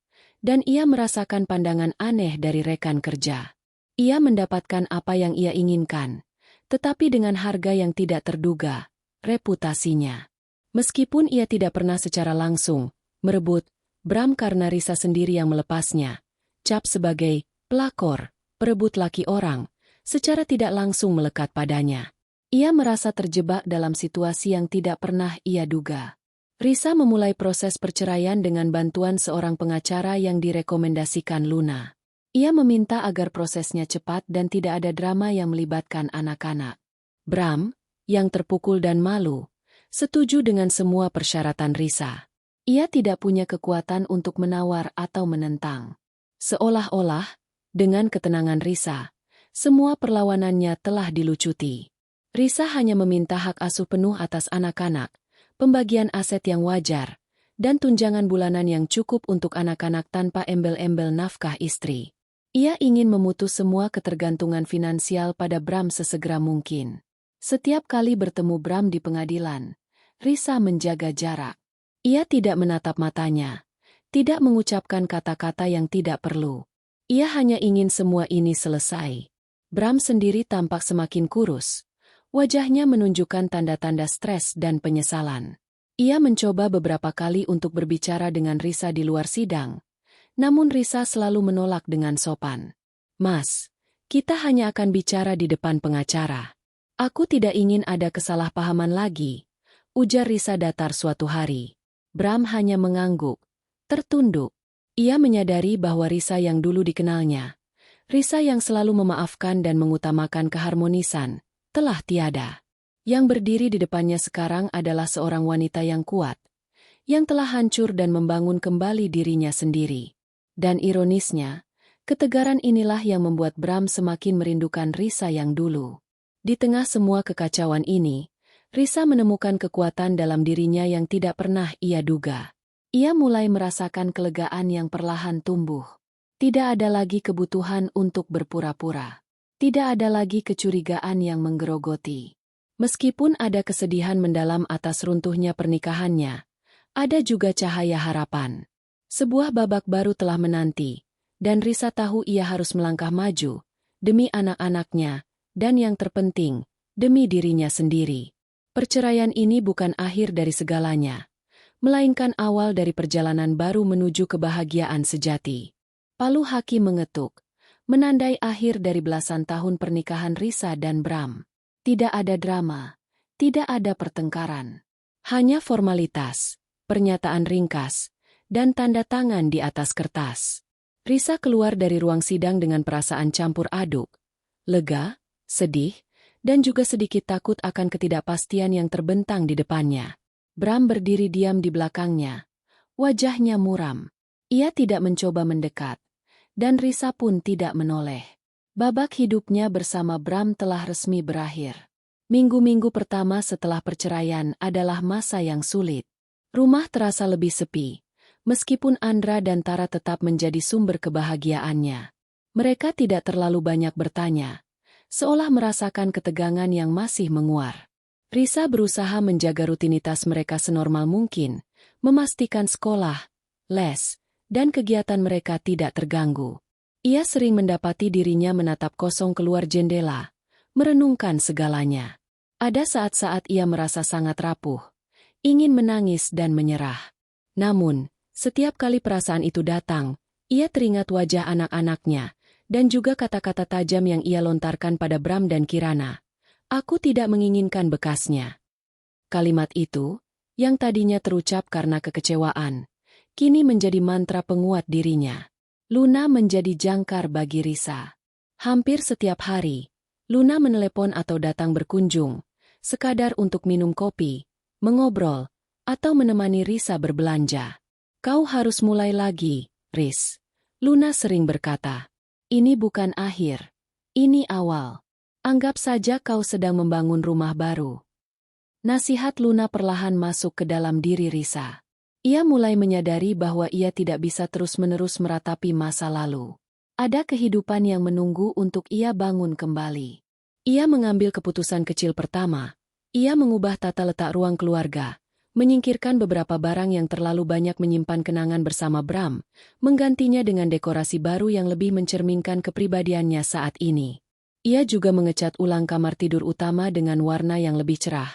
dan ia merasakan pandangan aneh dari rekan kerja. Ia mendapatkan apa yang ia inginkan, tetapi dengan harga yang tidak terduga, reputasinya. Meskipun ia tidak pernah secara langsung merebut Bram karena Risa sendiri yang melepasnya, cap sebagai pelakor, perebut laki orang, secara tidak langsung melekat padanya. Ia merasa terjebak dalam situasi yang tidak pernah ia duga. Risa memulai proses perceraian dengan bantuan seorang pengacara yang direkomendasikan Luna. Ia meminta agar prosesnya cepat dan tidak ada drama yang melibatkan anak-anak. Bram, yang terpukul dan malu, setuju dengan semua persyaratan Risa. Ia tidak punya kekuatan untuk menawar atau menentang. Seolah-olah, dengan ketenangan Risa, semua perlawanannya telah dilucuti. Risa hanya meminta hak asuh penuh atas anak-anak, pembagian aset yang wajar, dan tunjangan bulanan yang cukup untuk anak-anak tanpa embel-embel nafkah istri. Ia ingin memutus semua ketergantungan finansial pada Bram sesegera mungkin. Setiap kali bertemu Bram di pengadilan, Risa menjaga jarak. Ia tidak menatap matanya, tidak mengucapkan kata-kata yang tidak perlu. Ia hanya ingin semua ini selesai. Bram sendiri tampak semakin kurus. Wajahnya menunjukkan tanda-tanda stres dan penyesalan. Ia mencoba beberapa kali untuk berbicara dengan Risa di luar sidang. Namun Risa selalu menolak dengan sopan. "Mas, kita hanya akan bicara di depan pengacara. Aku tidak ingin ada kesalahpahaman lagi," ujar Risa datar suatu hari. Bram hanya mengangguk, tertunduk. Ia menyadari bahwa Risa yang dulu dikenalnya, Risa yang selalu memaafkan dan mengutamakan keharmonisan, telah tiada. Yang berdiri di depannya sekarang adalah seorang wanita yang kuat, yang telah hancur dan membangun kembali dirinya sendiri. Dan ironisnya, ketegaran inilah yang membuat Bram semakin merindukan Risa yang dulu. Di tengah semua kekacauan ini, Risa menemukan kekuatan dalam dirinya yang tidak pernah ia duga. Ia mulai merasakan kelegaan yang perlahan tumbuh. Tidak ada lagi kebutuhan untuk berpura-pura. Tidak ada lagi kecurigaan yang menggerogoti. Meskipun ada kesedihan mendalam atas runtuhnya pernikahannya, ada juga cahaya harapan. Sebuah babak baru telah menanti, dan Risa tahu ia harus melangkah maju, demi anak-anaknya, dan yang terpenting, demi dirinya sendiri. Perceraian ini bukan akhir dari segalanya, melainkan awal dari perjalanan baru menuju kebahagiaan sejati. Palu hakim mengetuk, menandai akhir dari belasan tahun pernikahan Risa dan Bram. Tidak ada drama, tidak ada pertengkaran. Hanya formalitas, pernyataan ringkas, dan tanda tangan di atas kertas. Risa keluar dari ruang sidang dengan perasaan campur aduk, lega, sedih, dan juga sedikit takut akan ketidakpastian yang terbentang di depannya. Bram berdiri diam di belakangnya. Wajahnya muram. Ia tidak mencoba mendekat, dan Risa pun tidak menoleh. Babak hidupnya bersama Bram telah resmi berakhir. Minggu-minggu pertama setelah perceraian adalah masa yang sulit. Rumah terasa lebih sepi, meskipun Andra dan Tara tetap menjadi sumber kebahagiaannya. Mereka tidak terlalu banyak bertanya, seolah merasakan ketegangan yang masih menguar. Risa berusaha menjaga rutinitas mereka senormal mungkin, memastikan sekolah, les, dan kegiatan mereka tidak terganggu. Ia sering mendapati dirinya menatap kosong keluar jendela, merenungkan segalanya. Ada saat-saat ia merasa sangat rapuh, ingin menangis dan menyerah. Namun, Setiap kali perasaan itu datang, ia teringat wajah anak-anaknya, dan juga kata-kata tajam yang ia lontarkan pada Bram dan Kirana. Aku tidak menginginkan bekasnya. Kalimat itu, yang tadinya terucap karena kekecewaan, kini menjadi mantra penguat dirinya. Luna menjadi jangkar bagi Risa. Hampir setiap hari, Luna menelepon atau datang berkunjung, sekadar untuk minum kopi, mengobrol, atau menemani Risa berbelanja. Kau harus mulai lagi, Riz. Luna sering berkata. Ini bukan akhir. Ini awal. Anggap saja kau sedang membangun rumah baru. Nasihat Luna perlahan masuk ke dalam diri Risa. Ia mulai menyadari bahwa ia tidak bisa terus-menerus meratapi masa lalu. Ada kehidupan yang menunggu untuk ia bangun kembali. Ia mengambil keputusan kecil pertama. Ia mengubah tata letak ruang keluarga, menyingkirkan beberapa barang yang terlalu banyak menyimpan kenangan bersama Bram, menggantinya dengan dekorasi baru yang lebih mencerminkan kepribadiannya saat ini. Ia juga mengecat ulang kamar tidur utama dengan warna yang lebih cerah,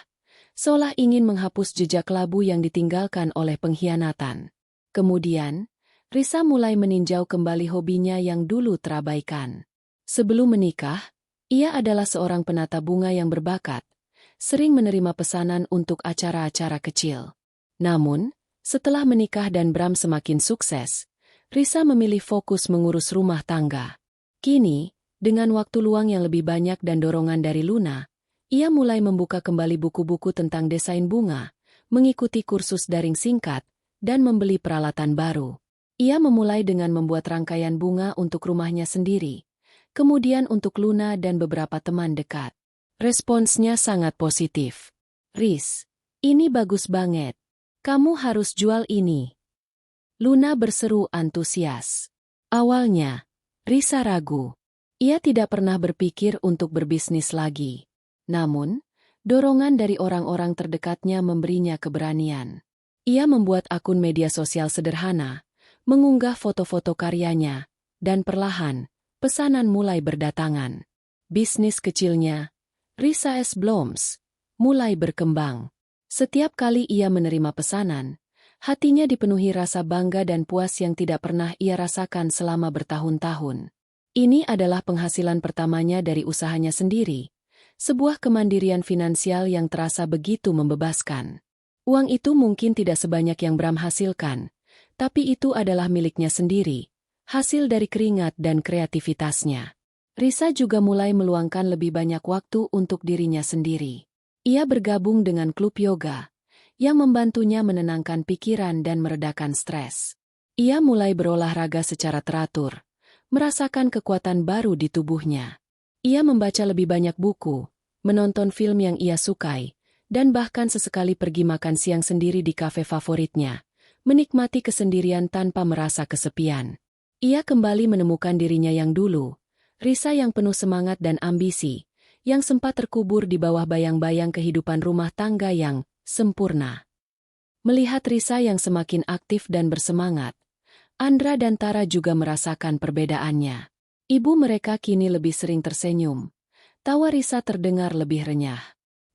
seolah ingin menghapus jejak labu yang ditinggalkan oleh pengkhianatan. Kemudian, Risa mulai meninjau kembali hobinya yang dulu terabaikan. Sebelum menikah, ia adalah seorang penata bunga yang berbakat, sering menerima pesanan untuk acara-acara kecil. Namun, setelah menikah dan Bram semakin sukses, Risa memilih fokus mengurus rumah tangga. Kini, dengan waktu luang yang lebih banyak dan dorongan dari Luna, ia mulai membuka kembali buku-buku tentang desain bunga, mengikuti kursus daring singkat, dan membeli peralatan baru. Ia memulai dengan membuat rangkaian bunga untuk rumahnya sendiri, kemudian untuk Luna dan beberapa teman dekat. Responsnya sangat positif. Riz, ini bagus banget. Kamu harus jual ini. Luna berseru antusias. Awalnya, Risa ragu. Ia tidak pernah berpikir untuk berbisnis lagi. Namun, dorongan dari orang-orang terdekatnya memberinya keberanian. Ia membuat akun media sosial sederhana, mengunggah foto-foto karyanya, dan perlahan, pesanan mulai berdatangan. Bisnis kecilnya, Risa S. Bloms, mulai berkembang. Setiap kali ia menerima pesanan, hatinya dipenuhi rasa bangga dan puas yang tidak pernah ia rasakan selama bertahun-tahun. Ini adalah penghasilan pertamanya dari usahanya sendiri, sebuah kemandirian finansial yang terasa begitu membebaskan. Uang itu mungkin tidak sebanyak yang Bram hasilkan, tapi itu adalah miliknya sendiri, hasil dari keringat dan kreativitasnya. Risa juga mulai meluangkan lebih banyak waktu untuk dirinya sendiri. Ia bergabung dengan klub yoga, yang membantunya menenangkan pikiran dan meredakan stres. Ia mulai berolahraga secara teratur, merasakan kekuatan baru di tubuhnya. Ia membaca lebih banyak buku, menonton film yang ia sukai, dan bahkan sesekali pergi makan siang sendiri di kafe favoritnya, menikmati kesendirian tanpa merasa kesepian. Ia kembali menemukan dirinya yang dulu, Risa yang penuh semangat dan ambisi, yang sempat terkubur di bawah bayang-bayang kehidupan rumah tangga yang sempurna. Melihat Risa yang semakin aktif dan bersemangat, Andra dan Tara juga merasakan perbedaannya. Ibu mereka kini lebih sering tersenyum. Tawa Risa terdengar lebih renyah.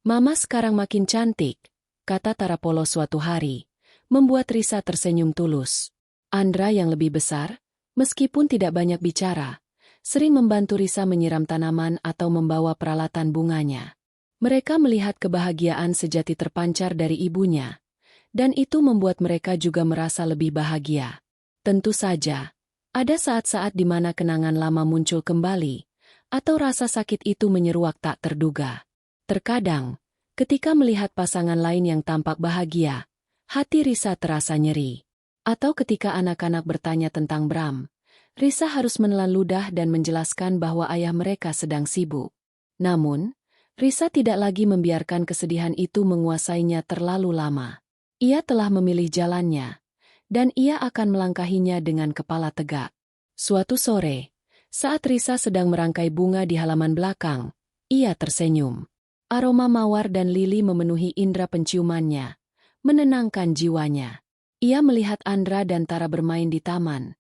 Mama sekarang makin cantik, kata Tara polos suatu hari, membuat Risa tersenyum tulus. Andra yang lebih besar, meskipun tidak banyak bicara, sering membantu Risa menyiram tanaman atau membawa peralatan bunganya. Mereka melihat kebahagiaan sejati terpancar dari ibunya, dan itu membuat mereka juga merasa lebih bahagia. Tentu saja, ada saat-saat di mana kenangan lama muncul kembali, atau rasa sakit itu menyeruak tak terduga. Terkadang, ketika melihat pasangan lain yang tampak bahagia, hati Risa terasa nyeri. Atau ketika anak-anak bertanya tentang Bram, Risa harus menelan ludah dan menjelaskan bahwa ayah mereka sedang sibuk. Namun, Risa tidak lagi membiarkan kesedihan itu menguasainya terlalu lama. Ia telah memilih jalannya, dan ia akan melangkahinya dengan kepala tegak. Suatu sore, saat Risa sedang merangkai bunga di halaman belakang, ia tersenyum. Aroma mawar dan lili memenuhi indera penciumannya, menenangkan jiwanya. Ia melihat Andra dan Tara bermain di taman.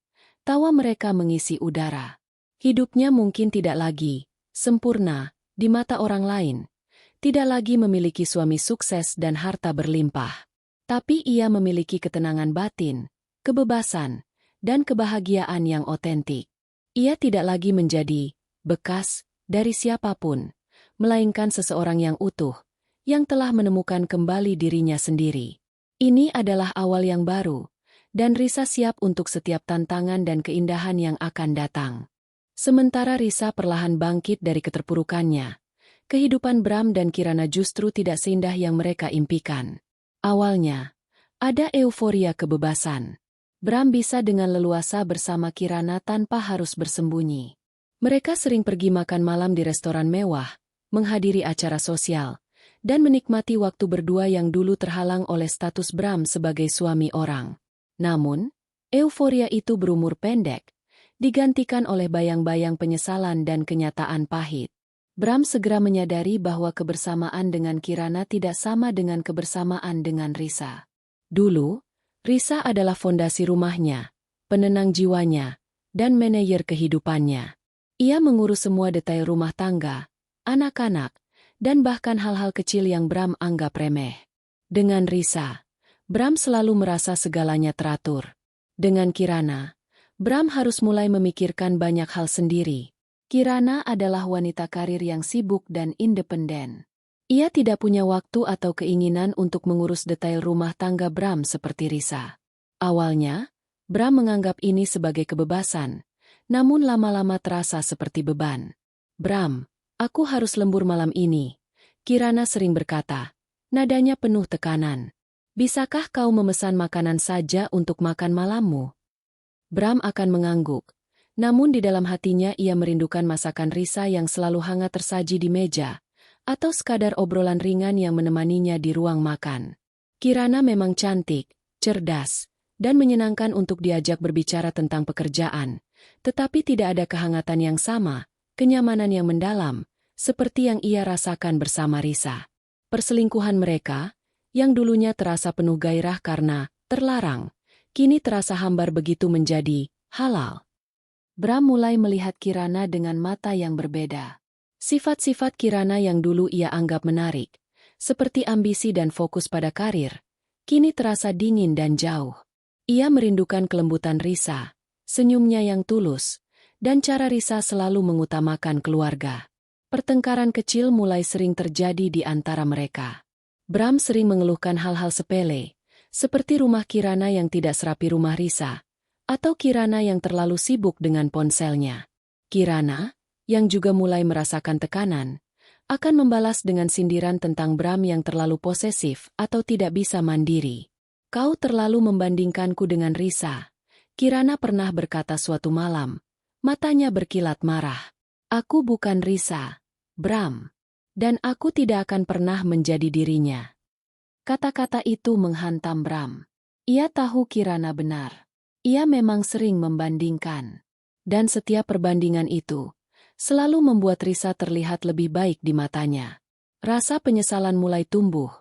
Tawa mereka mengisi udara. Hidupnya mungkin tidak lagi sempurna di mata orang lain. Tidak lagi memiliki suami sukses dan harta berlimpah. Tapi ia memiliki ketenangan batin, kebebasan, dan kebahagiaan yang otentik. Ia tidak lagi menjadi bekas dari siapapun, melainkan seseorang yang utuh, yang telah menemukan kembali dirinya sendiri. Ini adalah awal yang baru, dan Risa siap untuk setiap tantangan dan keindahan yang akan datang. Sementara Risa perlahan bangkit dari keterpurukannya, kehidupan Bram dan Kirana justru tidak seindah yang mereka impikan. Awalnya, ada euforia kebebasan. Bram bisa dengan leluasa bersama Kirana tanpa harus bersembunyi. Mereka sering pergi makan malam di restoran mewah, menghadiri acara sosial, dan menikmati waktu berdua yang dulu terhalang oleh status Bram sebagai suami orang. Namun, euforia itu berumur pendek, digantikan oleh bayang-bayang penyesalan dan kenyataan pahit. Bram segera menyadari bahwa kebersamaan dengan Kirana tidak sama dengan kebersamaan dengan Risa. Dulu, Risa adalah fondasi rumahnya, penenang jiwanya, dan manajer kehidupannya. Ia mengurus semua detail rumah tangga, anak-anak, dan bahkan hal-hal kecil yang Bram anggap remeh. Dengan Risa, Bram selalu merasa segalanya teratur. Dengan Kirana, Bram harus mulai memikirkan banyak hal sendiri. Kirana adalah wanita karir yang sibuk dan independen. Ia tidak punya waktu atau keinginan untuk mengurus detail rumah tangga Bram seperti Risa. Awalnya, Bram menganggap ini sebagai kebebasan, namun lama-lama terasa seperti beban. "Bram, aku harus lembur malam ini," Kirana sering berkata, nadanya penuh tekanan. "Bisakah kau memesan makanan saja untuk makan malammu?" Bram akan mengangguk. Namun di dalam hatinya ia merindukan masakan Risa yang selalu hangat tersaji di meja, atau sekadar obrolan ringan yang menemaninya di ruang makan. Kirana memang cantik, cerdas, dan menyenangkan untuk diajak berbicara tentang pekerjaan, tetapi tidak ada kehangatan yang sama, kenyamanan yang mendalam, seperti yang ia rasakan bersama Risa. Perselingkuhan mereka, yang dulunya terasa penuh gairah karena terlarang, kini terasa hambar begitu menjadi halal. Bram mulai melihat Kirana dengan mata yang berbeda. Sifat-sifat Kirana yang dulu ia anggap menarik, seperti ambisi dan fokus pada karir, kini terasa dingin dan jauh. Ia merindukan kelembutan Risa, senyumnya yang tulus, dan cara Risa selalu mengutamakan keluarga. Pertengkaran kecil mulai sering terjadi di antara mereka. Bram sering mengeluhkan hal-hal sepele, seperti rumah Kirana yang tidak serapi rumah Risa, atau Kirana yang terlalu sibuk dengan ponselnya. Kirana, yang juga mulai merasakan tekanan, akan membalas dengan sindiran tentang Bram yang terlalu posesif atau tidak bisa mandiri. "Kau terlalu membandingkanku dengan Risa," Kirana pernah berkata suatu malam, matanya berkilat marah. "Aku bukan Risa, Bram, dan aku tidak akan pernah menjadi dirinya." Kata-kata itu menghantam Bram. Ia tahu Kirana benar. Ia memang sering membandingkan. Dan setiap perbandingan itu selalu membuat Risa terlihat lebih baik di matanya. Rasa penyesalan mulai tumbuh,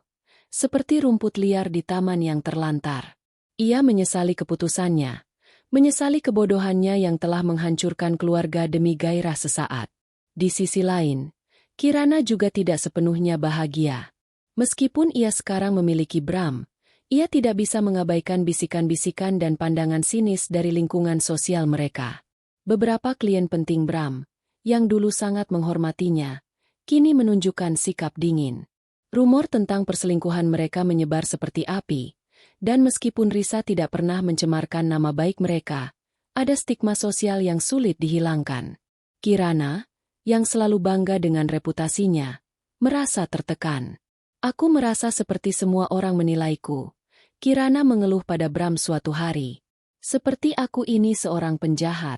seperti rumput liar di taman yang terlantar. Ia menyesali keputusannya, menyesali kebodohannya yang telah menghancurkan keluarga demi gairah sesaat. Di sisi lain, Kirana juga tidak sepenuhnya bahagia. Meskipun ia sekarang memiliki Bram, ia tidak bisa mengabaikan bisikan-bisikan dan pandangan sinis dari lingkungan sosial mereka. Beberapa klien penting Bram, yang dulu sangat menghormatinya, kini menunjukkan sikap dingin. Rumor tentang perselingkuhan mereka menyebar seperti api, dan meskipun Risa tidak pernah mencemarkan nama baik mereka, ada stigma sosial yang sulit dihilangkan. Kirana, yang selalu bangga dengan reputasinya, merasa tertekan. "Aku merasa seperti semua orang menilaiku," Kirana mengeluh pada Bram suatu hari. "Seperti aku ini seorang penjahat."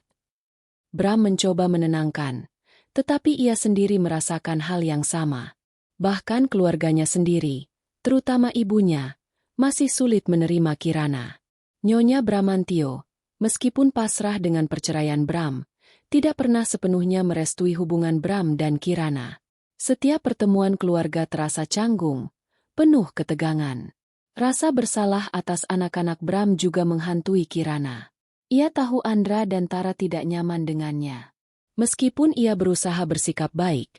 Bram mencoba menenangkan, tetapi ia sendiri merasakan hal yang sama. Bahkan keluarganya sendiri, terutama ibunya, masih sulit menerima Kirana. Nyonya Bramantio, meskipun pasrah dengan perceraian Bram, tidak pernah sepenuhnya merestui hubungan Bram dan Kirana. Setiap pertemuan keluarga terasa canggung, penuh ketegangan. Rasa bersalah atas anak-anak Bram juga menghantui Kirana. Ia tahu Andra dan Tara tidak nyaman dengannya. Meskipun ia berusaha bersikap baik,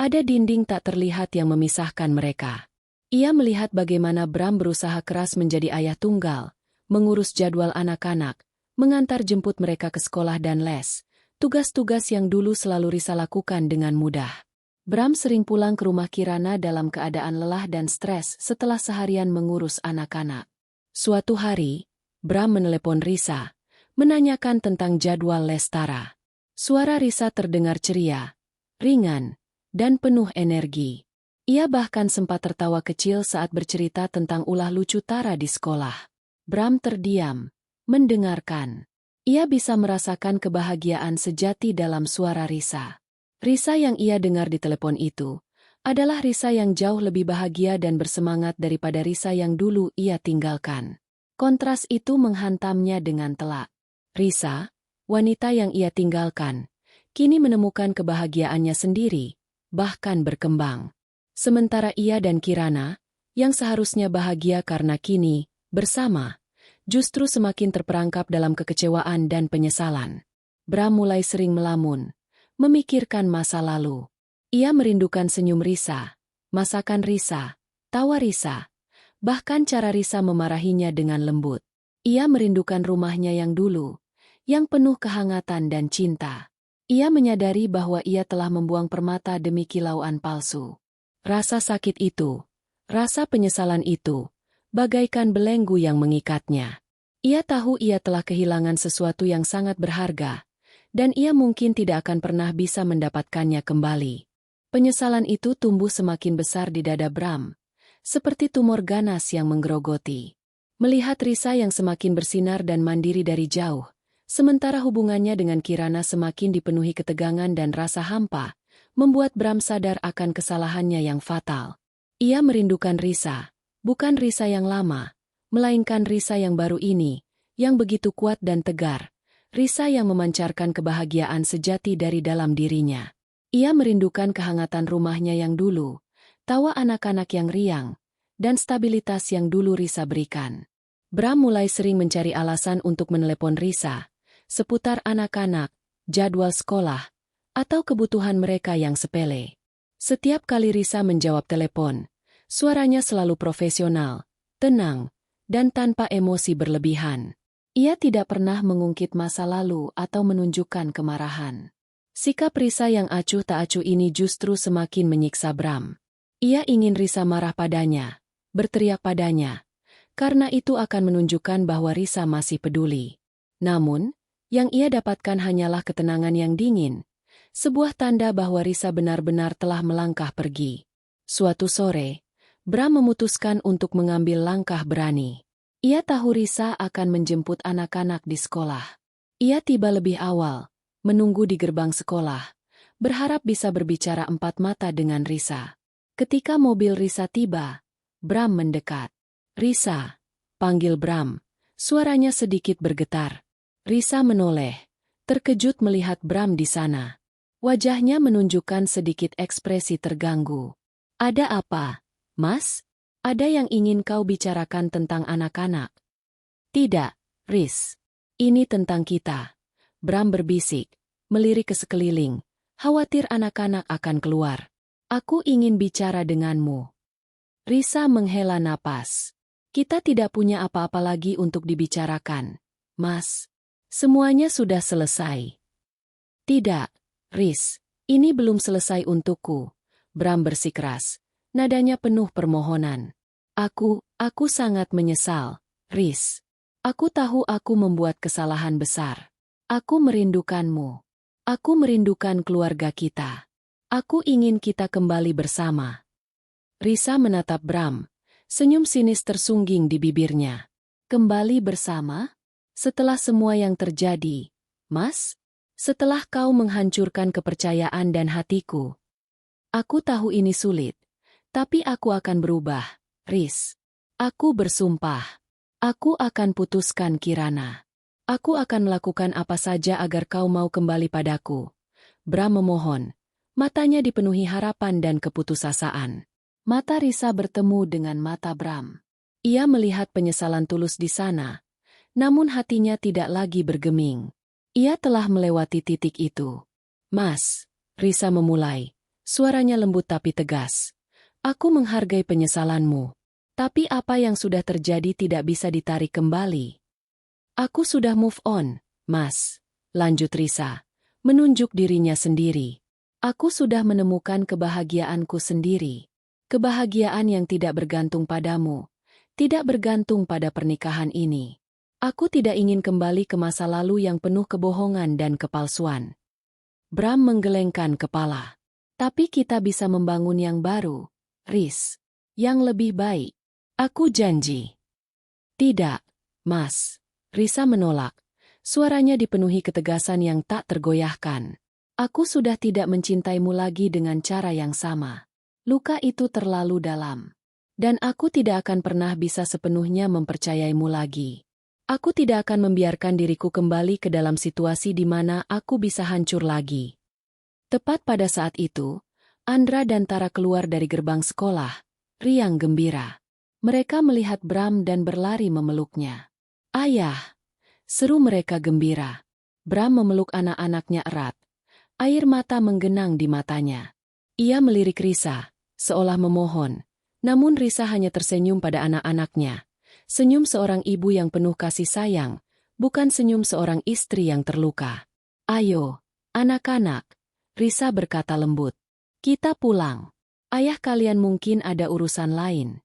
ada dinding tak terlihat yang memisahkan mereka. Ia melihat bagaimana Bram berusaha keras menjadi ayah tunggal, mengurus jadwal anak-anak, mengantar jemput mereka ke sekolah dan les, tugas-tugas yang dulu selalu Risa lakukan dengan mudah. Bram sering pulang ke rumah Kirana dalam keadaan lelah dan stres setelah seharian mengurus anak-anak. Suatu hari, Bram menelepon Risa, menanyakan tentang jadwal les Tara. Suara Risa terdengar ceria, ringan, dan penuh energi. Ia bahkan sempat tertawa kecil saat bercerita tentang ulah lucu Tara di sekolah. Bram terdiam, mendengarkan. Ia bisa merasakan kebahagiaan sejati dalam suara Risa. Risa yang ia dengar di telepon itu adalah Risa yang jauh lebih bahagia dan bersemangat daripada Risa yang dulu ia tinggalkan. Kontras itu menghantamnya dengan telak. Risa, wanita yang ia tinggalkan, kini menemukan kebahagiaannya sendiri, bahkan berkembang. Sementara ia dan Kirana, yang seharusnya bahagia karena kini bersama, justru semakin terperangkap dalam kekecewaan dan penyesalan. Bram mulai sering melamun, memikirkan masa lalu. Ia merindukan senyum Risa, masakan Risa, tawa Risa, bahkan cara Risa memarahinya dengan lembut. Ia merindukan rumahnya yang dulu, yang penuh kehangatan dan cinta. Ia menyadari bahwa ia telah membuang permata demi kilauan palsu. Rasa sakit itu, rasa penyesalan itu, bagaikan belenggu yang mengikatnya. Ia tahu ia telah kehilangan sesuatu yang sangat berharga, dan ia mungkin tidak akan pernah bisa mendapatkannya kembali. Penyesalan itu tumbuh semakin besar di dada Bram, seperti tumor ganas yang menggerogoti. Melihat Risa yang semakin bersinar dan mandiri dari jauh, sementara hubungannya dengan Kirana semakin dipenuhi ketegangan dan rasa hampa, membuat Bram sadar akan kesalahannya yang fatal. Ia merindukan Risa, bukan Risa yang lama, melainkan Risa yang baru ini, yang begitu kuat dan tegar. Risa yang memancarkan kebahagiaan sejati dari dalam dirinya. Ia merindukan kehangatan rumahnya yang dulu, tawa anak-anak yang riang, dan stabilitas yang dulu Risa berikan. Bram mulai sering mencari alasan untuk menelepon Risa, seputar anak-anak, jadwal sekolah, atau kebutuhan mereka yang sepele. Setiap kali Risa menjawab telepon, suaranya selalu profesional, tenang, dan tanpa emosi berlebihan. Ia tidak pernah mengungkit masa lalu atau menunjukkan kemarahan. Sikap Risa yang acuh tak acuh ini justru semakin menyiksa Bram. Ia ingin Risa marah padanya, berteriak padanya, karena itu akan menunjukkan bahwa Risa masih peduli. Namun, yang ia dapatkan hanyalah ketenangan yang dingin, sebuah tanda bahwa Risa benar-benar telah melangkah pergi. Suatu sore, Bram memutuskan untuk mengambil langkah berani. Ia tahu Risa akan menjemput anak-anak di sekolah. Ia tiba lebih awal, menunggu di gerbang sekolah, berharap bisa berbicara empat mata dengan Risa. Ketika mobil Risa tiba, Bram mendekat. "Risa," panggil Bram, suaranya sedikit bergetar. Risa menoleh, terkejut melihat Bram di sana. Wajahnya menunjukkan sedikit ekspresi terganggu. "Ada apa, Mas? Ada yang ingin kau bicarakan tentang anak-anak?" "Tidak, Riz. Ini tentang kita," Bram berbisik, melirik ke sekeliling, khawatir anak-anak akan keluar. "Aku ingin bicara denganmu." Risa menghela napas. "Kita tidak punya apa-apa lagi untuk dibicarakan, Mas. Semuanya sudah selesai." "Tidak, Riz. Ini belum selesai untukku," Bram bersikeras, nadanya penuh permohonan. Aku sangat menyesal, Riz. Aku tahu aku membuat kesalahan besar. Aku merindukanmu. Aku merindukan keluarga kita. Aku ingin kita kembali bersama." Risa menatap Bram, senyum sinis tersungging di bibirnya. "Kembali bersama? Setelah semua yang terjadi, Mas? Setelah kau menghancurkan kepercayaan dan hatiku? Aku tahu ini sulit, tapi aku akan berubah, Riz. Aku bersumpah. Aku akan putuskan Kirana. Aku akan melakukan apa saja agar kau mau kembali padaku." Bram memohon, matanya dipenuhi harapan dan keputusasaan. Mata Risa bertemu dengan mata Bram. Ia melihat penyesalan tulus di sana, namun hatinya tidak lagi bergeming. Ia telah melewati titik itu. "Mas," Risa memulai, suaranya lembut tapi tegas. "Aku menghargai penyesalanmu. Tapi apa yang sudah terjadi tidak bisa ditarik kembali. Aku sudah move on, Mas. Lanjut Risa, menunjuk dirinya sendiri. Aku sudah menemukan kebahagiaanku sendiri. Kebahagiaan yang tidak bergantung padamu, tidak bergantung pada pernikahan ini. Aku tidak ingin kembali ke masa lalu yang penuh kebohongan dan kepalsuan. Bram menggelengkan kepala. Tapi kita bisa membangun yang baru, Riz. Yang lebih baik. Aku janji. Tidak, Mas. Risa menolak. Suaranya dipenuhi ketegasan yang tak tergoyahkan. Aku sudah tidak mencintaimu lagi dengan cara yang sama. Luka itu terlalu dalam. Dan aku tidak akan pernah bisa sepenuhnya mempercayaimu lagi. Aku tidak akan membiarkan diriku kembali ke dalam situasi di mana aku bisa hancur lagi. Tepat pada saat itu, Andra dan Tara keluar dari gerbang sekolah, riang gembira. Mereka melihat Bram dan berlari memeluknya. Ayah! Seru mereka gembira. Bram memeluk anak-anaknya erat. Air mata menggenang di matanya. Ia melirik Risa, seolah memohon. Namun Risa hanya tersenyum pada anak-anaknya. Senyum seorang ibu yang penuh kasih sayang, bukan senyum seorang istri yang terluka. Ayo, anak-anak, Risa berkata lembut. Kita pulang. Ayah kalian mungkin ada urusan lain.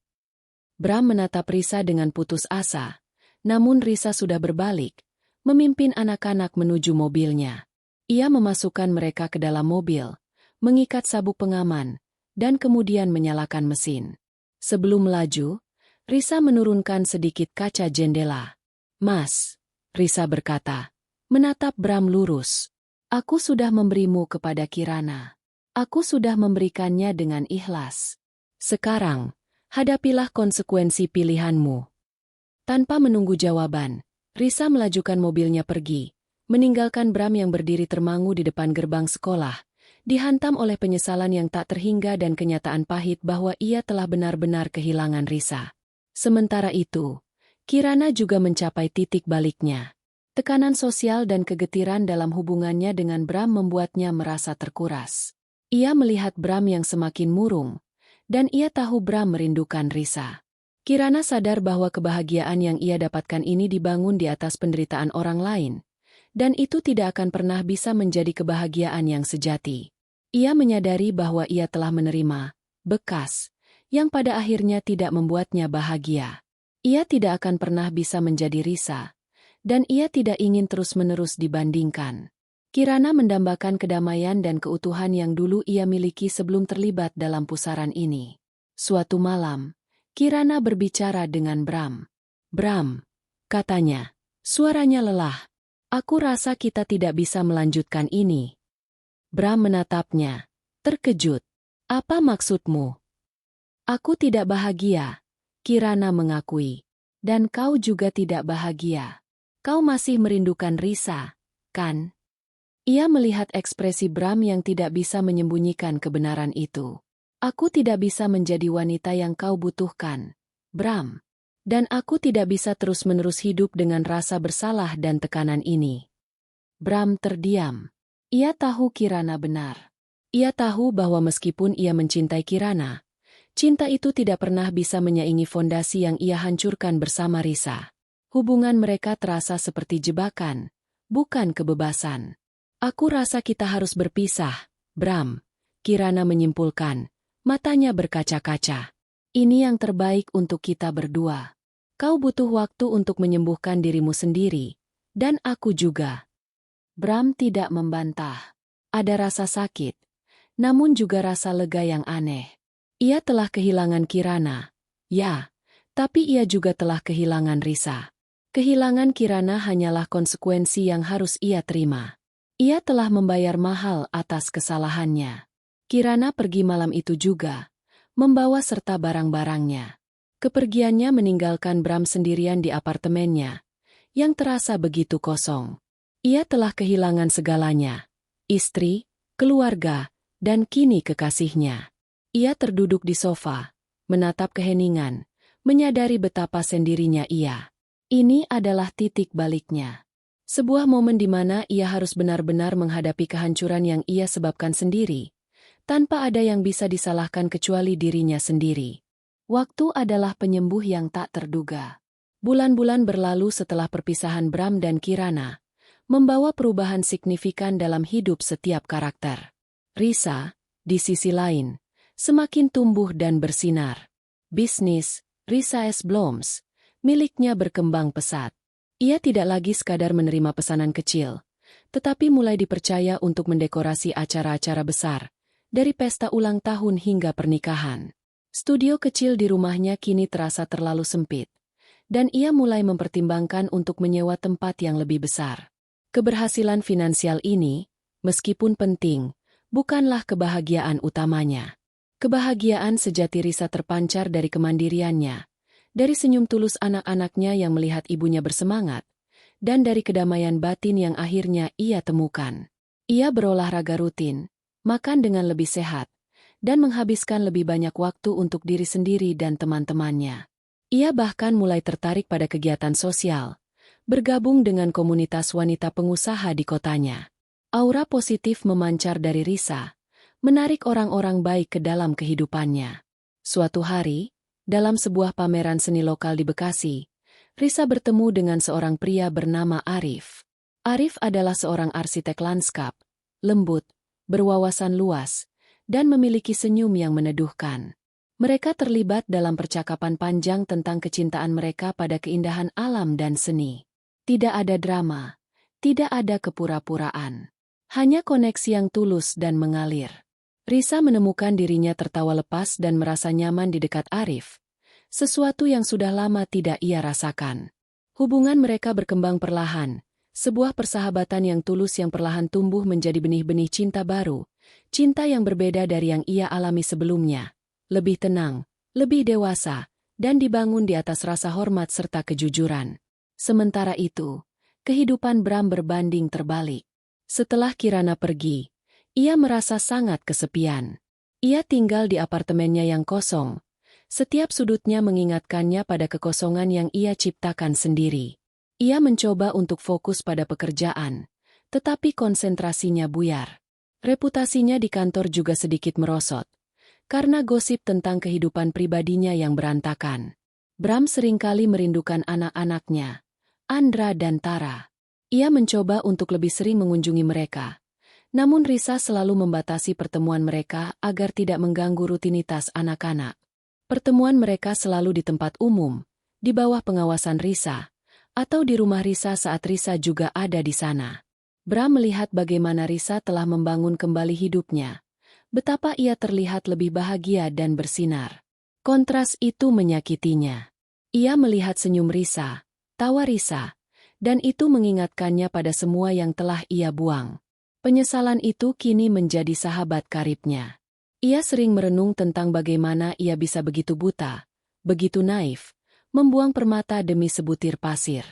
Bram menatap Risa dengan putus asa. Namun Risa sudah berbalik, memimpin anak-anak menuju mobilnya. Ia memasukkan mereka ke dalam mobil, mengikat sabuk pengaman, dan kemudian menyalakan mesin. Sebelum melaju, Risa menurunkan sedikit kaca jendela. Mas, Risa berkata, menatap Bram lurus. Aku sudah memberimu kepada Kirana. Aku sudah memberikannya dengan ikhlas. Sekarang, hadapilah konsekuensi pilihanmu. Tanpa menunggu jawaban, Risa melajukan mobilnya pergi, meninggalkan Bram yang berdiri termangu di depan gerbang sekolah, dihantam oleh penyesalan yang tak terhingga dan kenyataan pahit bahwa ia telah benar-benar kehilangan Risa. Sementara itu, Kirana juga mencapai titik baliknya. Tekanan sosial dan kegetiran dalam hubungannya dengan Bram membuatnya merasa terkuras. Ia melihat Bram yang semakin murung, dan ia tahu Bram merindukan Risa. Kirana sadar bahwa kebahagiaan yang ia dapatkan ini dibangun di atas penderitaan orang lain, dan itu tidak akan pernah bisa menjadi kebahagiaan yang sejati. Ia menyadari bahwa ia telah menerima bekas yang pada akhirnya tidak membuatnya bahagia. Ia tidak akan pernah bisa menjadi Risa, dan ia tidak ingin terus-menerus dibandingkan. Kirana mendambakan kedamaian dan keutuhan yang dulu ia miliki sebelum terlibat dalam pusaran ini. Suatu malam, Kirana berbicara dengan Bram. Bram, katanya, suaranya lelah. Aku rasa kita tidak bisa melanjutkan ini. Bram menatapnya, terkejut. Apa maksudmu? Aku tidak bahagia, Kirana mengakui. Dan kau juga tidak bahagia. Kau masih merindukan Risa, kan? Ia melihat ekspresi Bram yang tidak bisa menyembunyikan kebenaran itu. Aku tidak bisa menjadi wanita yang kau butuhkan, Bram. Dan aku tidak bisa terus-menerus hidup dengan rasa bersalah dan tekanan ini. Bram terdiam. Ia tahu Kirana benar. Ia tahu bahwa meskipun ia mencintai Kirana, cinta itu tidak pernah bisa menyaingi fondasi yang ia hancurkan bersama Risa. Hubungan mereka terasa seperti jebakan, bukan kebebasan. Aku rasa kita harus berpisah, Bram, Kirana menyimpulkan. Matanya berkaca-kaca. Ini yang terbaik untuk kita berdua. Kau butuh waktu untuk menyembuhkan dirimu sendiri. Dan aku juga. Bram tidak membantah. Ada rasa sakit. Namun juga rasa lega yang aneh. Ia telah kehilangan Kirana. Ya, tapi ia juga telah kehilangan Risa. Kehilangan Kirana hanyalah konsekuensi yang harus ia terima. Ia telah membayar mahal atas kesalahannya. Kirana pergi malam itu juga, membawa serta barang-barangnya. Kepergiannya meninggalkan Bram sendirian di apartemennya, yang terasa begitu kosong. Ia telah kehilangan segalanya, istri, keluarga, dan kini kekasihnya. Ia terduduk di sofa, menatap keheningan, menyadari betapa sendirinya ia. Ini adalah titik baliknya. Sebuah momen di mana ia harus benar-benar menghadapi kehancuran yang ia sebabkan sendiri, tanpa ada yang bisa disalahkan kecuali dirinya sendiri. Waktu adalah penyembuh yang tak terduga. Bulan-bulan berlalu setelah perpisahan Bram dan Kirana, membawa perubahan signifikan dalam hidup setiap karakter. Risa, di sisi lain, semakin tumbuh dan bersinar. Bisnis, Risa S. Bloms, miliknya berkembang pesat. Ia tidak lagi sekadar menerima pesanan kecil, tetapi mulai dipercaya untuk mendekorasi acara-acara besar, dari pesta ulang tahun hingga pernikahan. Studio kecil di rumahnya kini terasa terlalu sempit, dan ia mulai mempertimbangkan untuk menyewa tempat yang lebih besar. Keberhasilan finansial ini, meskipun penting, bukanlah kebahagiaan utamanya. Kebahagiaan sejati Risa terpancar dari kemandiriannya, dari senyum tulus anak-anaknya yang melihat ibunya bersemangat, dan dari kedamaian batin yang akhirnya ia temukan. Ia berolahraga rutin, makan dengan lebih sehat, dan menghabiskan lebih banyak waktu untuk diri sendiri dan teman-temannya. Ia bahkan mulai tertarik pada kegiatan sosial, bergabung dengan komunitas wanita pengusaha di kotanya. Aura positif memancar dari Risa, menarik orang-orang baik ke dalam kehidupannya. Suatu hari, dalam sebuah pameran seni lokal di Bekasi, Risa bertemu dengan seorang pria bernama Arif. Arif adalah seorang arsitek lanskap, lembut, berwawasan luas, dan memiliki senyum yang meneduhkan. Mereka terlibat dalam percakapan panjang tentang kecintaan mereka pada keindahan alam dan seni. Tidak ada drama, tidak ada kepura-puraan. Hanya koneksi yang tulus dan mengalir. Risa menemukan dirinya tertawa lepas dan merasa nyaman di dekat Arif, sesuatu yang sudah lama tidak ia rasakan. Hubungan mereka berkembang perlahan, sebuah persahabatan yang tulus yang perlahan tumbuh menjadi benih-benih cinta baru, cinta yang berbeda dari yang ia alami sebelumnya. Lebih tenang, lebih dewasa, dan dibangun di atas rasa hormat serta kejujuran. Sementara itu, kehidupan Bram berbanding terbalik. Setelah Kirana pergi, ia merasa sangat kesepian. Ia tinggal di apartemennya yang kosong. Setiap sudutnya mengingatkannya pada kekosongan yang ia ciptakan sendiri. Ia mencoba untuk fokus pada pekerjaan, tetapi konsentrasinya buyar. Reputasinya di kantor juga sedikit merosot, karena gosip tentang kehidupan pribadinya yang berantakan. Bram seringkali merindukan anak-anaknya, Andra dan Tara. Ia mencoba untuk lebih sering mengunjungi mereka. Namun Risa selalu membatasi pertemuan mereka agar tidak mengganggu rutinitas anak-anak. Pertemuan mereka selalu di tempat umum, di bawah pengawasan Risa, atau di rumah Risa saat Risa juga ada di sana. Bram melihat bagaimana Risa telah membangun kembali hidupnya. Betapa ia terlihat lebih bahagia dan bersinar. Kontras itu menyakitinya. Ia melihat senyum Risa, tawa Risa, dan itu mengingatkannya pada semua yang telah ia buang. Penyesalan itu kini menjadi sahabat karibnya. Ia sering merenung tentang bagaimana ia bisa begitu buta, begitu naif, membuang permata demi sebutir pasir.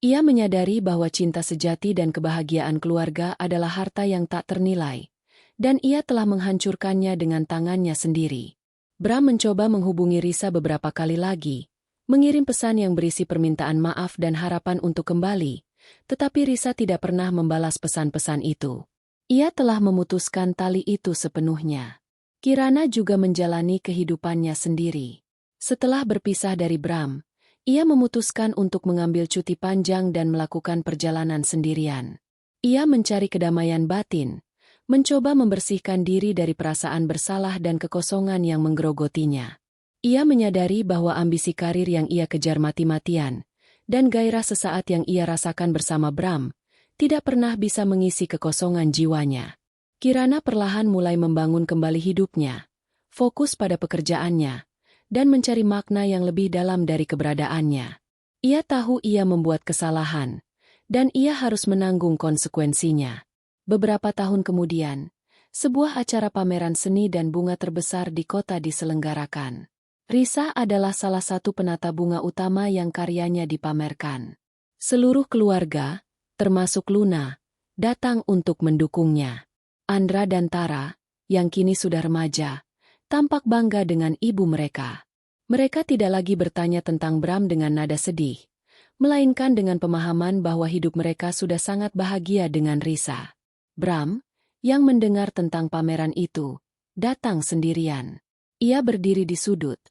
Ia menyadari bahwa cinta sejati dan kebahagiaan keluarga adalah harta yang tak ternilai, dan ia telah menghancurkannya dengan tangannya sendiri. Bram mencoba menghubungi Risa beberapa kali lagi, mengirim pesan yang berisi permintaan maaf dan harapan untuk kembali, tetapi Risa tidak pernah membalas pesan-pesan itu. Ia telah memutuskan tali itu sepenuhnya. Kirana juga menjalani kehidupannya sendiri. Setelah berpisah dari Bram, ia memutuskan untuk mengambil cuti panjang dan melakukan perjalanan sendirian. Ia mencari kedamaian batin, mencoba membersihkan diri dari perasaan bersalah dan kekosongan yang menggerogotinya. Ia menyadari bahwa ambisi karir yang ia kejar mati-matian, dan gairah sesaat yang ia rasakan bersama Bram, tidak pernah bisa mengisi kekosongan jiwanya. Kirana perlahan mulai membangun kembali hidupnya, fokus pada pekerjaannya, dan mencari makna yang lebih dalam dari keberadaannya. Ia tahu ia membuat kesalahan, dan ia harus menanggung konsekuensinya. Beberapa tahun kemudian, sebuah acara pameran seni dan bunga terbesar di kota diselenggarakan. Risa adalah salah satu penata bunga utama yang karyanya dipamerkan. Seluruh keluarga, termasuk Luna, datang untuk mendukungnya. Andra dan Tara, yang kini sudah remaja, tampak bangga dengan ibu mereka. Mereka tidak lagi bertanya tentang Bram dengan nada sedih, melainkan dengan pemahaman bahwa hidup mereka sudah sangat bahagia dengan Risa. Bram, yang mendengar tentang pameran itu, datang sendirian. Ia berdiri di sudut,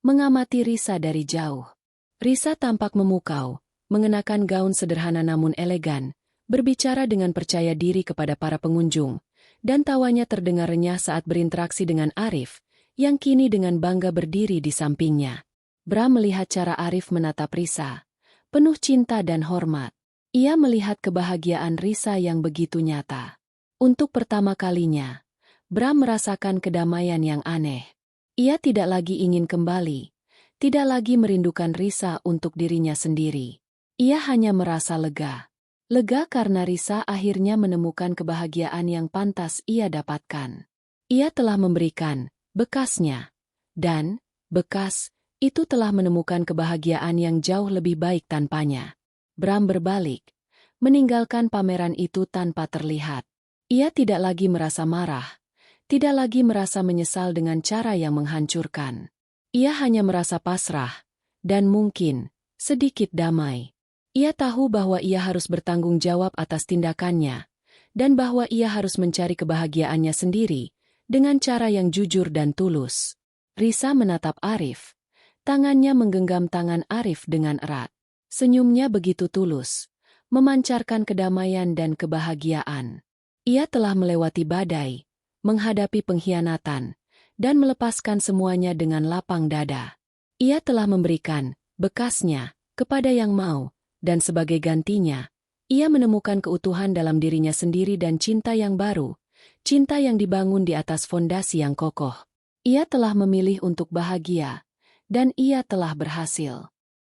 mengamati Risa dari jauh. Risa tampak memukau, mengenakan gaun sederhana namun elegan, berbicara dengan percaya diri kepada para pengunjung, dan tawanya terdengar renyah saat berinteraksi dengan Arif, yang kini dengan bangga berdiri di sampingnya. Bram melihat cara Arif menatap Risa, penuh cinta dan hormat. Ia melihat kebahagiaan Risa yang begitu nyata. Untuk pertama kalinya, Bram merasakan kedamaian yang aneh. Ia tidak lagi ingin kembali, tidak lagi merindukan Risa untuk dirinya sendiri. Ia hanya merasa lega. Lega karena Risa akhirnya menemukan kebahagiaan yang pantas ia dapatkan. Ia telah memberikan bekasnya, dan bekas itu telah menemukan kebahagiaan yang jauh lebih baik tanpanya. Bram berbalik, meninggalkan pameran itu tanpa terlihat. Ia tidak lagi merasa marah, tidak lagi merasa menyesal dengan cara yang menghancurkan. Ia hanya merasa pasrah, dan mungkin sedikit damai. Ia tahu bahwa ia harus bertanggung jawab atas tindakannya, dan bahwa ia harus mencari kebahagiaannya sendiri, dengan cara yang jujur dan tulus. Risa menatap Arif. Tangannya menggenggam tangan Arif dengan erat. Senyumnya begitu tulus, memancarkan kedamaian dan kebahagiaan. Ia telah melewati badai, menghadapi pengkhianatan, dan melepaskan semuanya dengan lapang dada. Ia telah memberikan bekasnya kepada yang mau, dan sebagai gantinya, ia menemukan keutuhan dalam dirinya sendiri dan cinta yang baru, cinta yang dibangun di atas fondasi yang kokoh. Ia telah memilih untuk bahagia, dan ia telah berhasil.